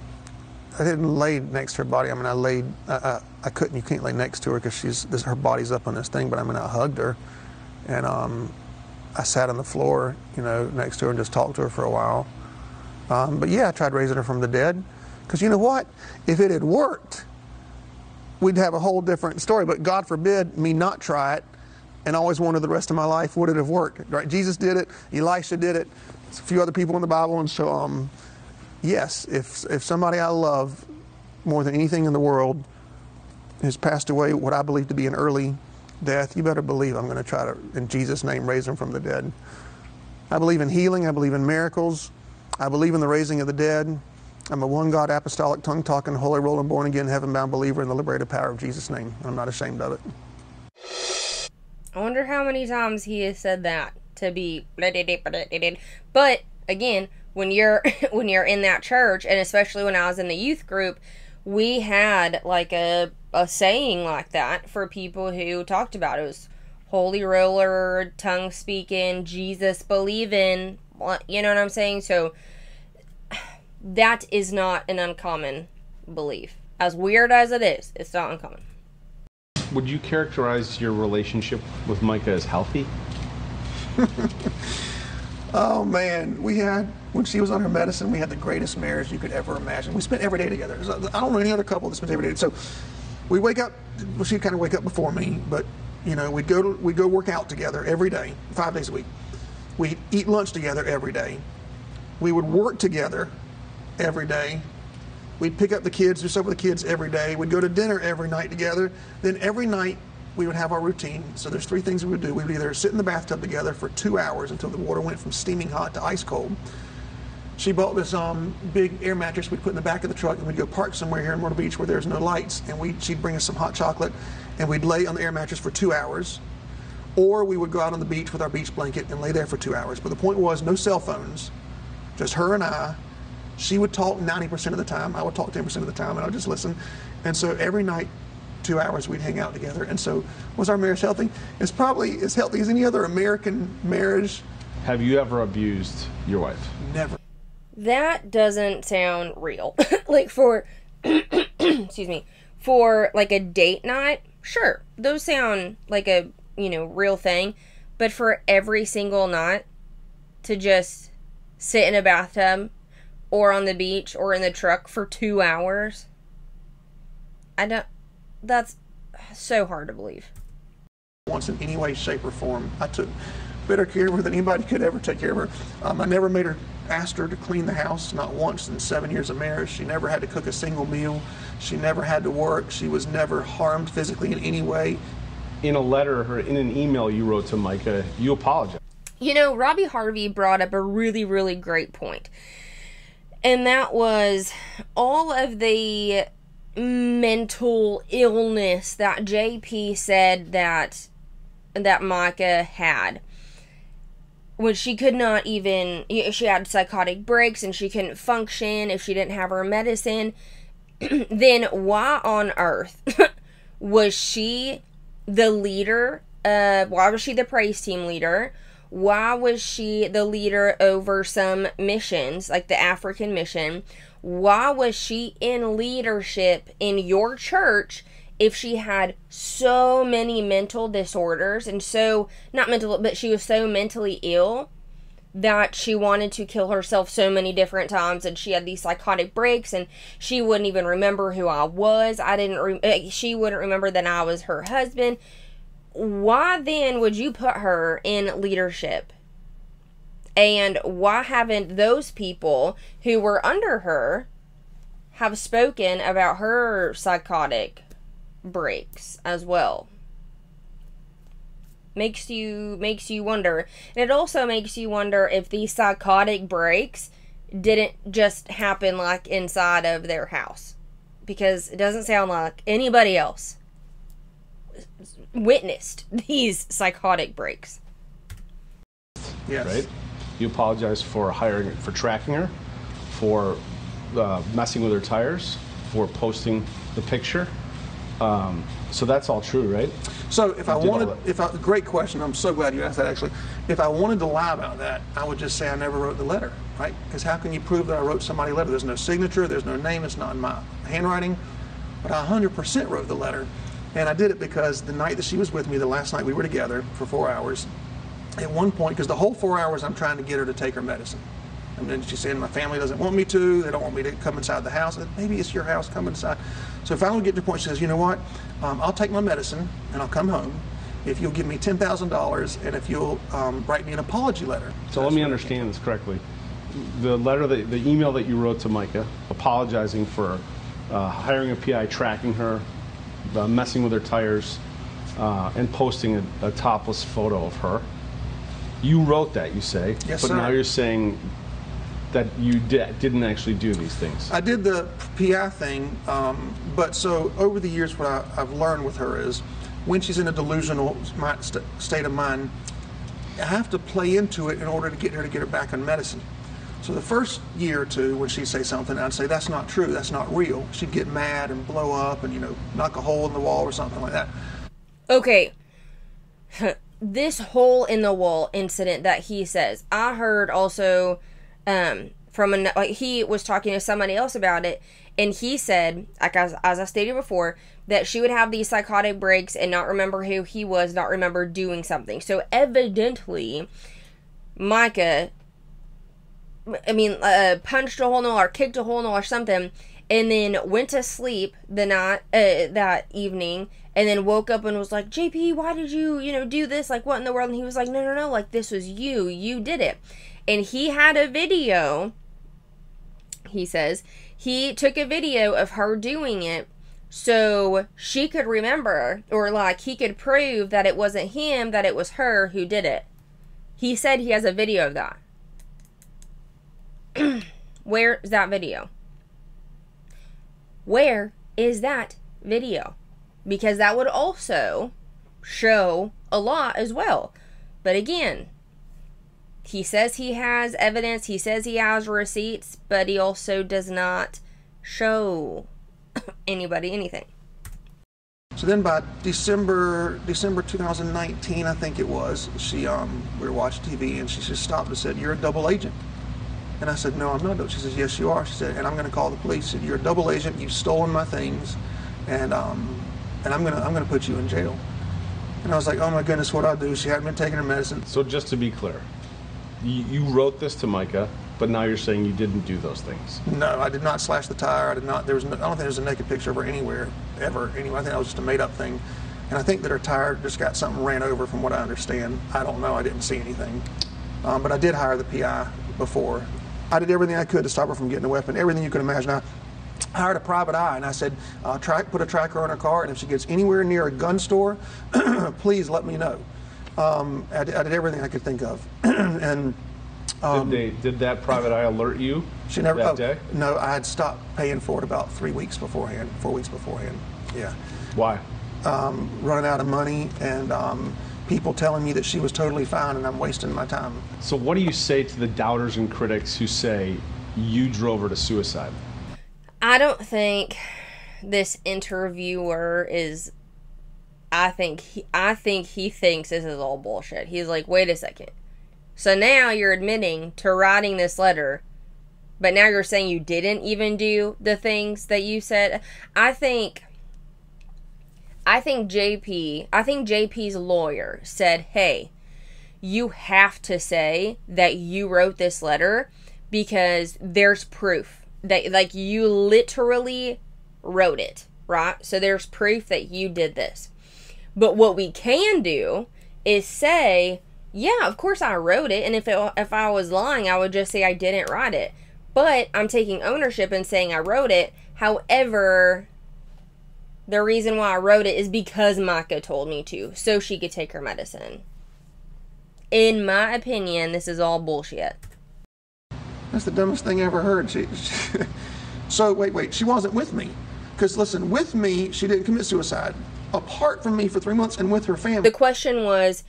I didn't lay next to her body. I mean, I laid, I couldn't, you can't lay next to her because her body's up on this thing, but I mean, I hugged her and I sat on the floor, next to her and just talked to her for a while. But yeah, I tried raising her from the dead because you know what? If it had worked, we'd have a whole different story, but God forbid me not try it and always wonder the rest of my life, would it have worked? Right? Jesus did it, Elisha did it, a few other people in the Bible, and so yes, if somebody I love more than anything in the world has passed away what I believe to be an early death, you better believe I'm going to try to, in Jesus' name, raise them from the dead. I believe in healing, I believe in miracles, I believe in the raising of the dead. I'm a one God, apostolic, tongue-talking, holy rolling, born-again, heaven-bound believer in the liberated power of Jesus' name. I'm not ashamed of it. I wonder how many times he has said that to be. But again, when you're in that church, and especially when I was in the youth group, we had like a saying like that for people who talked about it. It was holy roller, tongue speaking, Jesus believing. You know what I'm saying? So that is not an uncommon belief. As weird as it is, it's not uncommon. Would you characterize your relationship with Mica as healthy? Oh man, when she was on her medicine, we had the greatest marriage you could ever imagine. We spent every day together. I don't know any other couple that spends every day. So we wake up, well, she'd kind of wake up before me, but you know, we'd go work out together every day, 5 days a week. We'd eat lunch together every day. We would work together every day. We'd pick up the kids, do stuff with the kids every day. We'd go to dinner every night together. Then every night we would have our routine. So there's 3 things we would do. We would either sit in the bathtub together for 2 hours until the water went from steaming hot to ice cold. She bought this big air mattress we'd put in the back of the truck, and we'd go park somewhere here in Myrtle Beach where there's no lights, and she'd bring us some hot chocolate, and we'd lay on the air mattress for 2 hours. Or we would go out on the beach with our beach blanket and lay there for 2 hours. But the point was, no cell phones, just her and I. She would talk 90% of the time. I would talk 10% of the time, and I would just listen. And so every night, 2 hours, we'd hang out together. And so was our marriage healthy? It's probably as healthy as any other American marriage. Have you ever abused your wife? Never. That doesn't sound real. Like for, excuse me, for like a date night, sure, those sound like a, real thing. But for every single night to just sit in a bathtub or on the beach or in the truck for 2 hours, that's so hard to believe. Once in any way, shape, or form. I took better care of her than anybody could ever take care of her. I never asked her to clean the house, not once in 7 years of marriage. She never had to cook a single meal. She never had to work. She was never harmed physically in any way. In a letter or in an email you wrote to Mica, you apologized. Robbie Harvey brought up a really, really great point. And that was all of the mental illness that JP said that Mica had. When she could not even, she had psychotic breaks and she couldn't function if she didn't have her medicine. Then why on earth was she the leader? Why was she the praise team leader? Why was she the leader over some missions, like the African mission? Why was she in leadership in your church if she had so many mental disorders and but she was so mentally ill that she wanted to kill herself so many different times, and she had these psychotic breaks and she wouldn't even remember who I was. She wouldn't remember that I was her husband. Why then would you put her in leadership? And why haven't those people who were under her have spoken about her psychotic breaks as well? Makes you wonder. And it also makes you wonder if these psychotic breaks didn't just happen like inside of their house, because it doesn't sound like anybody else witnessed these psychotic breaks. Yes. Right? You apologize for tracking her, for messing with her tires, for posting the picture. So that's all true, right? So great question. I'm so glad you asked that, actually. If I wanted to lie about that, I would just say I never wrote the letter, right? Because how can you prove that I wrote somebody a letter? There's no signature, there's no name, it's not in my handwriting, but I 100% wrote the letter. And I did it because the night that she was with me, the last night we were together for 4 hours, at one point, because the whole 4 hours I'm trying to get her to take her medicine. And then she said, my family doesn't want me to, they don't want me to come inside the house. I said, maybe it's your house, come inside. So finally get to the point, she says, you know what, I'll take my medicine and I'll come home if you'll give me $10,000 and if you'll write me an apology letter. So let me understand this correctly. The letter, the email that you wrote to Mica, apologizing for hiring a PI, tracking her, messing with her tires, and posting a topless photo of her. You wrote that, you say. Yes, but sir. Now you're saying that you didn't actually do these things? I did the PI thing, but so over the years, what I've learned with her is when she's in a delusional state of mind, I have to play into it in order to get her back on medicine. So the first year or two, when she'd say something, I'd say, that's not true, that's not real. She'd get mad and blow up and, knock a hole in the wall or something like that. Okay. This hole in the wall incident that he says, I heard also he was talking to somebody else about it, and he said, like as I stated before, that she would have these psychotic breaks and not remember who he was, not remember doing something. So evidently, Mica, punched a hole in the wall or kicked a hole in the wall or something, and then went to sleep the night that evening, and then woke up and was like, JP, why did you, do this? Like, what in the world? And he was like, no, like, this was you did it. And he had a video, he says, he took a video of her doing it so she could remember, or like he could prove that it wasn't him, that it was her who did it. He said he has a video of that. Where is that video? Where is that video? Because that would also show a lot as well. But again, he says he has evidence, he says he has receipts, but he also does not show anybody anything. So then by December 2019, I think it was, we were watching TV and she just stopped and said, "You're a double agent." And I said, "No, I'm not." She says, "Yes, you are." She said, "And I'm going to call the police." She said, "You're a double agent. You've stolen my things, and I'm going to put you in jail." And I was like, "Oh my goodness, what I do?" She hadn't been taking her medicine. So just to be clear, you wrote this to Mica, but now you're saying you didn't do those things. No, I did not slash the tire. I did not. I don't think there's a naked picture of her anywhere ever. Anyway, I think that was just a made-up thing. And I think that her tire just got something ran over, from what I understand. I don't know. I didn't see anything. But I did hire the PI before. I did everything I could to stop her from getting a weapon, everything you could imagine. I hired a private eye, and I said, put a tracker on her car, and if she gets anywhere near a gun store, please let me know. I did everything I could think of. And did that private eye alert you that day? No, I had stopped paying for it about 4 weeks beforehand. Yeah. Why? Running out of money, and people telling me that she was totally fine and I'm wasting my time. So what do you say to the doubters and critics who say you drove her to suicide? I don't think this interviewer is, I think he thinks this is all bullshit. He's like, wait a second. So now you're admitting to writing this letter, but now you're saying you didn't even do the things that you said. I think JP's lawyer said, hey, you have to say that you wrote this letter because there's proof that, like, you literally wrote it, right? So there's proof that you did this. But what we can do is say, yeah, of course I wrote it, and if I was lying, I would just say I didn't write it. But I'm taking ownership and saying I wrote it. However, the reason why I wrote it is because Mica told me to, so she could take her medicine. In my opinion, this is all bullshit. That's the dumbest thing I ever heard. So, wait, she wasn't with me. Because, listen, with me, she didn't commit suicide. Apart from me for 3 months and with her family. The question was,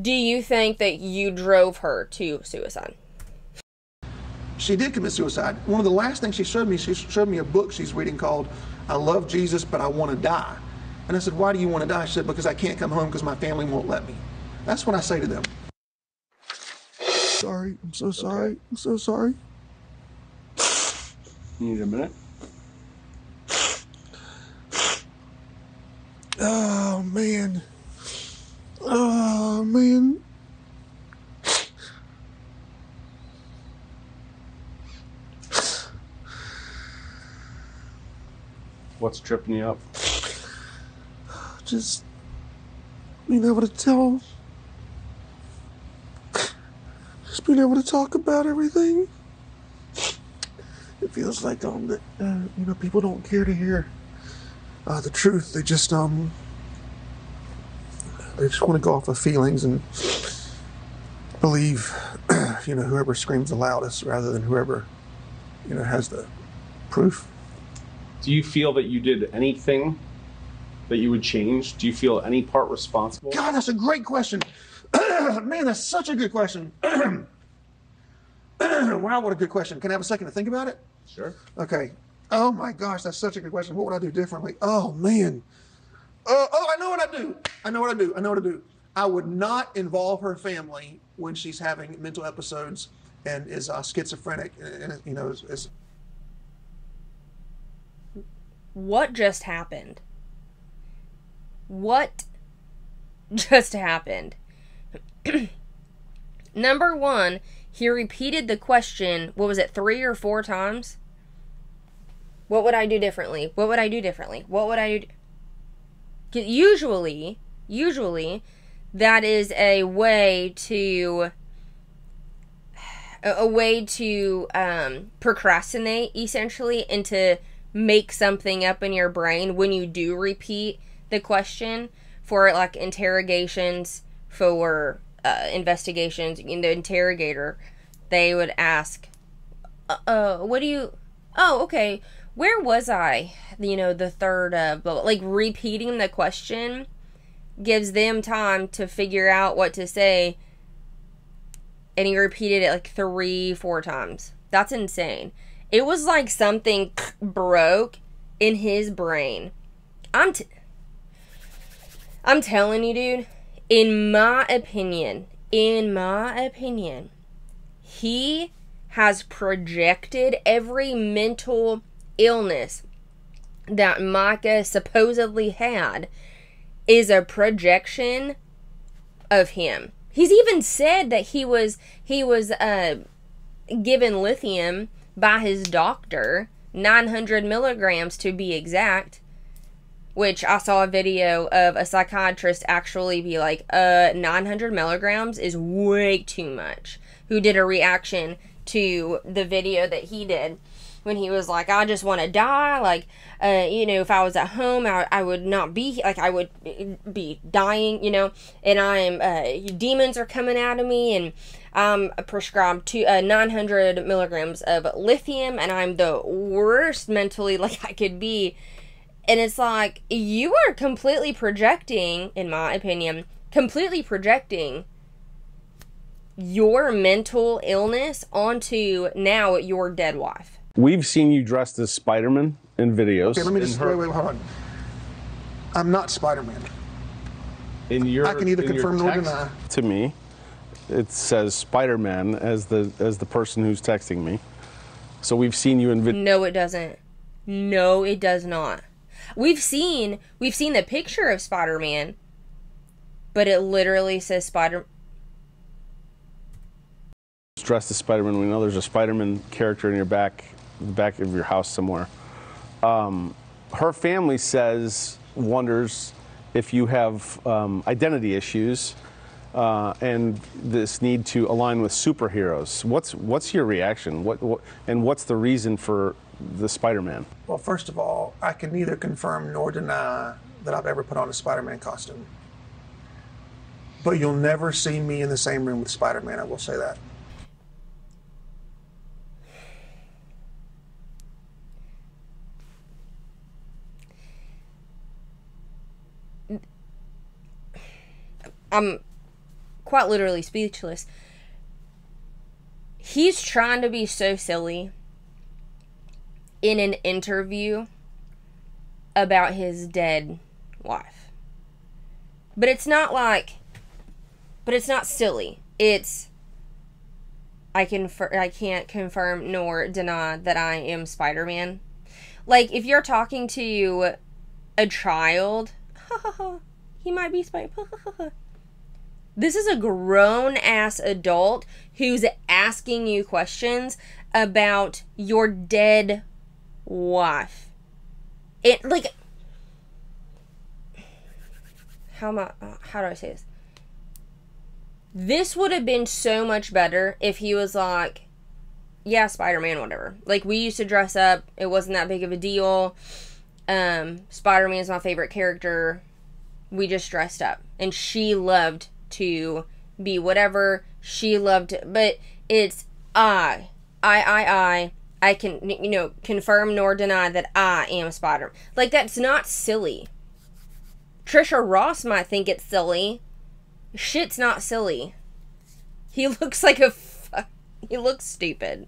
do you think that you drove her to suicide? She did commit suicide. One of the last things she showed me a book she's reading called I Love Jesus, But I Want to Die. And I said, why do you want to die? She said, because I can't come home because my family won't let me. That's what I say to them. Sorry, I'm so sorry. Okay. I'm so sorry. You need a minute? Oh, man. Oh, man. What's tripping you up? Just being able to tell. Just being able to talk about everything. It feels like that people don't care to hear the truth. They just want to go off of feelings and believe whoever screams the loudest rather than whoever, has the proof. Do you feel that you did anything that you would change? Do you feel any part responsible? God, that's a great question. Man, that's such a good question. Wow, what a good question. Can I have a second to think about it? Sure. Okay. Oh my gosh, that's such a good question. What would I do differently? Oh man. I know what I do. I would not involve her family when she's having mental episodes and is schizophrenic. And is What just happened? What just happened? Number one, he repeated the question, what was it, 3 or 4 times? What would I do differently? What would I do differently? What would I do? Usually, that is a way to procrastinate, essentially, and to make something up in your brain when you do repeat the question for, like, interrogations, for investigations. In the interrogator, they would ask, what do you, oh, okay, where was I? The third of, like, repeating the question gives them time to figure out what to say, and he repeated it like 3-4 times. That's insane. It was like something broke in his brain. I'm telling you, dude, in my opinion, he has projected every mental illness that Mica supposedly had is a projection of him. He's even said that he was given lithium by his doctor, 900 milligrams to be exact, which I saw a video of a psychiatrist actually be like, 900 milligrams is way too much, who did a reaction to the video that he did when he was like, I just want to die, like, if I was at home, I would not be, like, I would be dying, and I'm, demons are coming out of me, and I'm prescribed to 900 milligrams of lithium, and I'm the worst mentally, like, I could be. And it's like, you are completely projecting, in my opinion, your mental illness onto now your dead wife. We've seen you dressed as Spider-Man in videos. Okay, let me just, wait, hold on. I'm not Spider-Man. I can neither confirm nor deny. To me, it says Spider-Man as the person who's texting me. So we've seen you in videos. No, it doesn't. No, it does not. We've seen the picture of Spider-Man, but it literally says Spider. Dressed as Spider-Man. We know there's a Spider-Man character in the back of your house somewhere. Her family wonders if you have identity issues and this need to align with superheroes. What's your reaction? And what's the reason for the Spider-Man? Well, first of all, I can neither confirm nor deny that I've ever put on a Spider-Man costume. But you'll never see me in the same room with Spider-Man, I will say that. I'm quite literally speechless. He's trying to be so silly in an interview about his dead wife. But it's not silly. It's, I can't confirm nor deny that I am Spider-Man. Like, if you're talking to a child, he might be Spider-Man. This is a grown-ass adult who's asking you questions about your dead wife. It, like, how do I say this? This would have been so much better if he was like, yeah, Spider-Man, whatever. Like, we used to dress up. It wasn't that big of a deal. Spider-Man's my favorite character. We just dressed up. And she loved to be whatever she loved. But It's I can, you know, confirm nor deny that I am Spider-Man. Like, that's not silly. Trisha Ross might think it's silly. Shit's not silly. He looks like he looks stupid.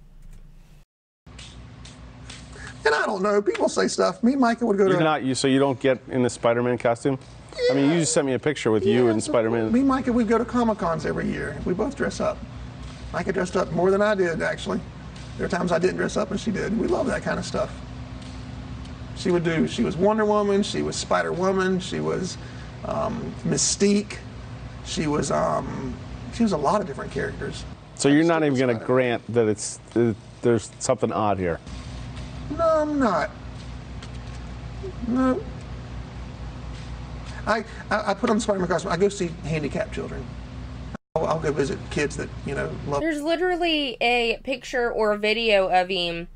And I don't know. People say stuff. Me and Micah would go to... So you don't get in the Spider-Man costume? Yeah. I mean, you just sent me a picture with you and Spider-Man. Me and Micah, we'd go to Comic-Cons every year. We both dress up. Micah dressed up more than I did, actually. There are times I didn't dress up and she did. We love that kind of stuff. She was Wonder Woman, she was Spider-Woman, she was Mystique, she was a lot of different characters. So you're not even going to grant that there's something odd here? No, I'm not. No. I put on the Spider-Man costume. I go see handicapped children. I'll go visit kids that, you know, love... There's literally a picture or a video of him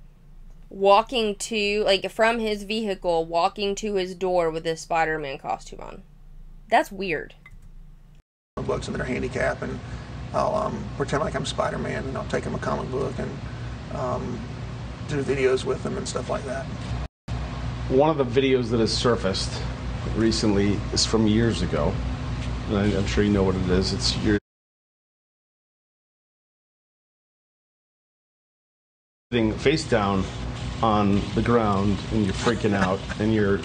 walking to, like, from his vehicle, walking to his door with his Spider-Man costume on. That's weird. Books that are handicapped, and I'll pretend like I'm Spider-Man, and I'll take them a comic book and do videos with them and stuff like that. One of the videos that has surfaced recently is from years ago, and I'm sure you know what it is. It's you're sitting face down on the ground and you're freaking out, and you're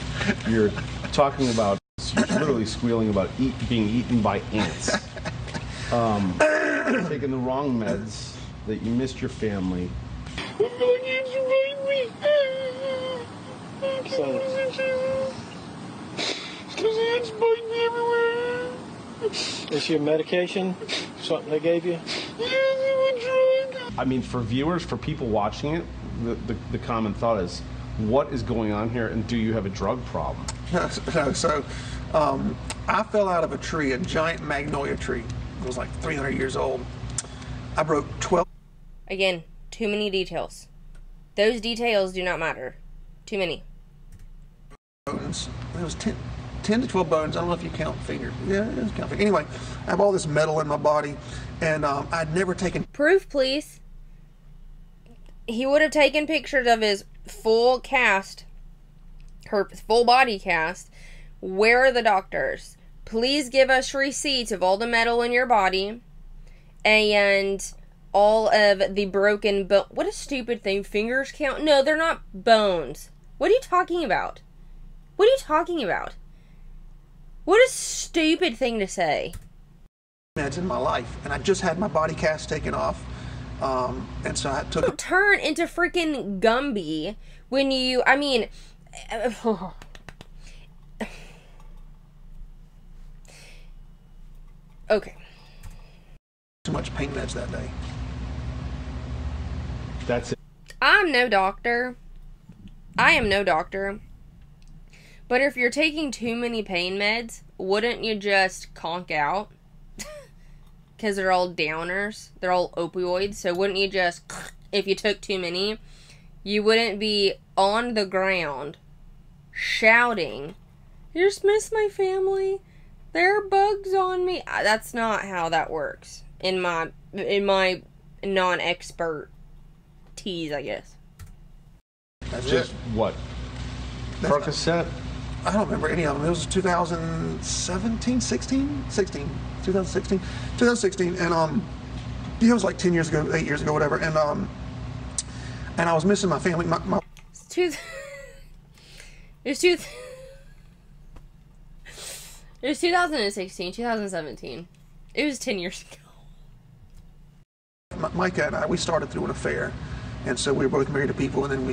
talking about, you're literally squealing about being eaten by ants, taking the wrong meds, that you missed your family. Is your medication something they gave you? I mean, for viewers, for people watching it, the common thought is, what is going on here, and do you have a drug problem? So, I fell out of a tree, a giant magnolia tree. It was like 300 years old. I broke 12... Again, too many details. Those details do not matter. Too many. Bones. It was 10 to 12 bones. I don't know if you count fingers. Yeah, it is count fingers. Anyway, I have all this metal in my body, and I'd never taken... Proof, please. He would have taken pictures of his full cast, her full body cast. Where are the doctors? Please give us receipts of all the metal in your body and all of the broken bone. What a stupid thing. Fingers count? No, they're not bones. What are you talking about? What are you talking about? What a stupid thing to say. Meds in my life, and I just had my body cast taken off. And so I took... Turn into freaking Gumby when you... I mean... Okay. Too much pain meds that day. That's it. I'm no doctor. I am no doctor. But if you're taking too many pain meds, wouldn't you just conk out? Because they're all downers. They're all opioids. So wouldn't you just, if you took too many, you wouldn't be on the ground shouting, "I just miss my family. There are bugs on me." That's not how that works. In my non-expert tease, I guess. That's just it. What? Percocet? I don't remember any of them. It was 2017, 16? 2016. 2016, and it was like 10 years ago, 8 years ago, whatever, and I was missing my family. It was 2016, 2017. It was 10 years ago. Mica and I, we started through an affair, and so we were both married to people, and then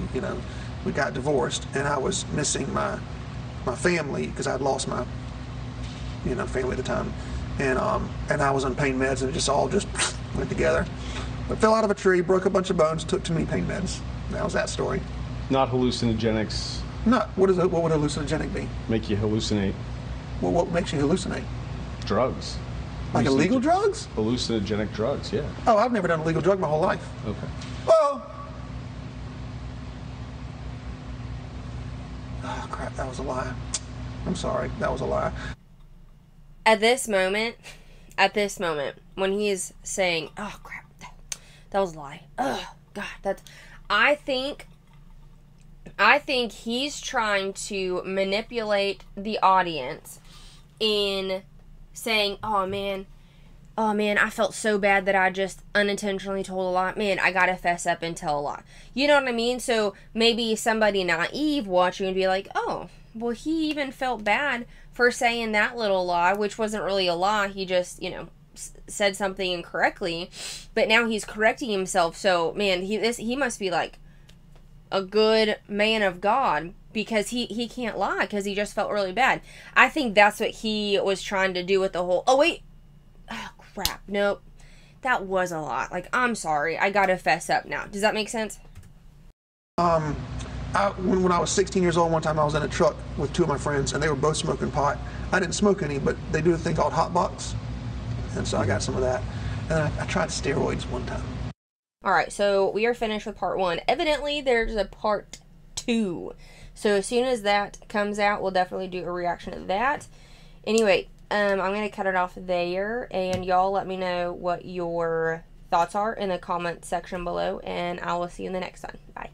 we got divorced, and I was missing my family because I'd lost my family at the time, and I was on pain meds, and it just all went together. But fell out of a tree, broke a bunch of bones, took too many pain meds. That was that story. Not hallucinogenics. No. What would hallucinogenic be? Make you hallucinate. Well, what makes you hallucinate? Drugs. Like illegal drugs? Hallucinogenic drugs, yeah. Oh, I've never done a legal drug my whole life. Okay. Well, oh crap, that was a lie. I'm sorry, that was a lie. At this moment, when he is saying, "Oh crap, That was a lie. Oh, God. I think he's trying to manipulate the audience in saying, oh man, I felt so bad that I just unintentionally told a lie. Man, I gotta fess up and tell a lie. You know what I mean? So maybe somebody naive watching would be like, oh, well, he even felt bad for saying that little lie, which wasn't really a lie. He just, said something incorrectly, but now he's correcting himself. So, man, he must be like a good man of God, because he can't lie, because he just felt really bad. I think that's what he was trying to do with the whole, oh crap, nope, that was a lot. Like, I'm sorry, I gotta fess up now. Does that make sense? When I was 16 years old, one time I was in a truck with two of my friends, and they were both smoking pot. I didn't smoke any, but they do a thing called hot box, and so I got some of that. And I tried steroids one time. Alright, so we are finished with part 1. Evidently, there's a part 2. So as soon as that comes out, we'll definitely do a reaction to that. Anyway, I'm going to cut it off there, and y'all let me know what your thoughts are in the comment section below, and I will see you in the next one. Bye.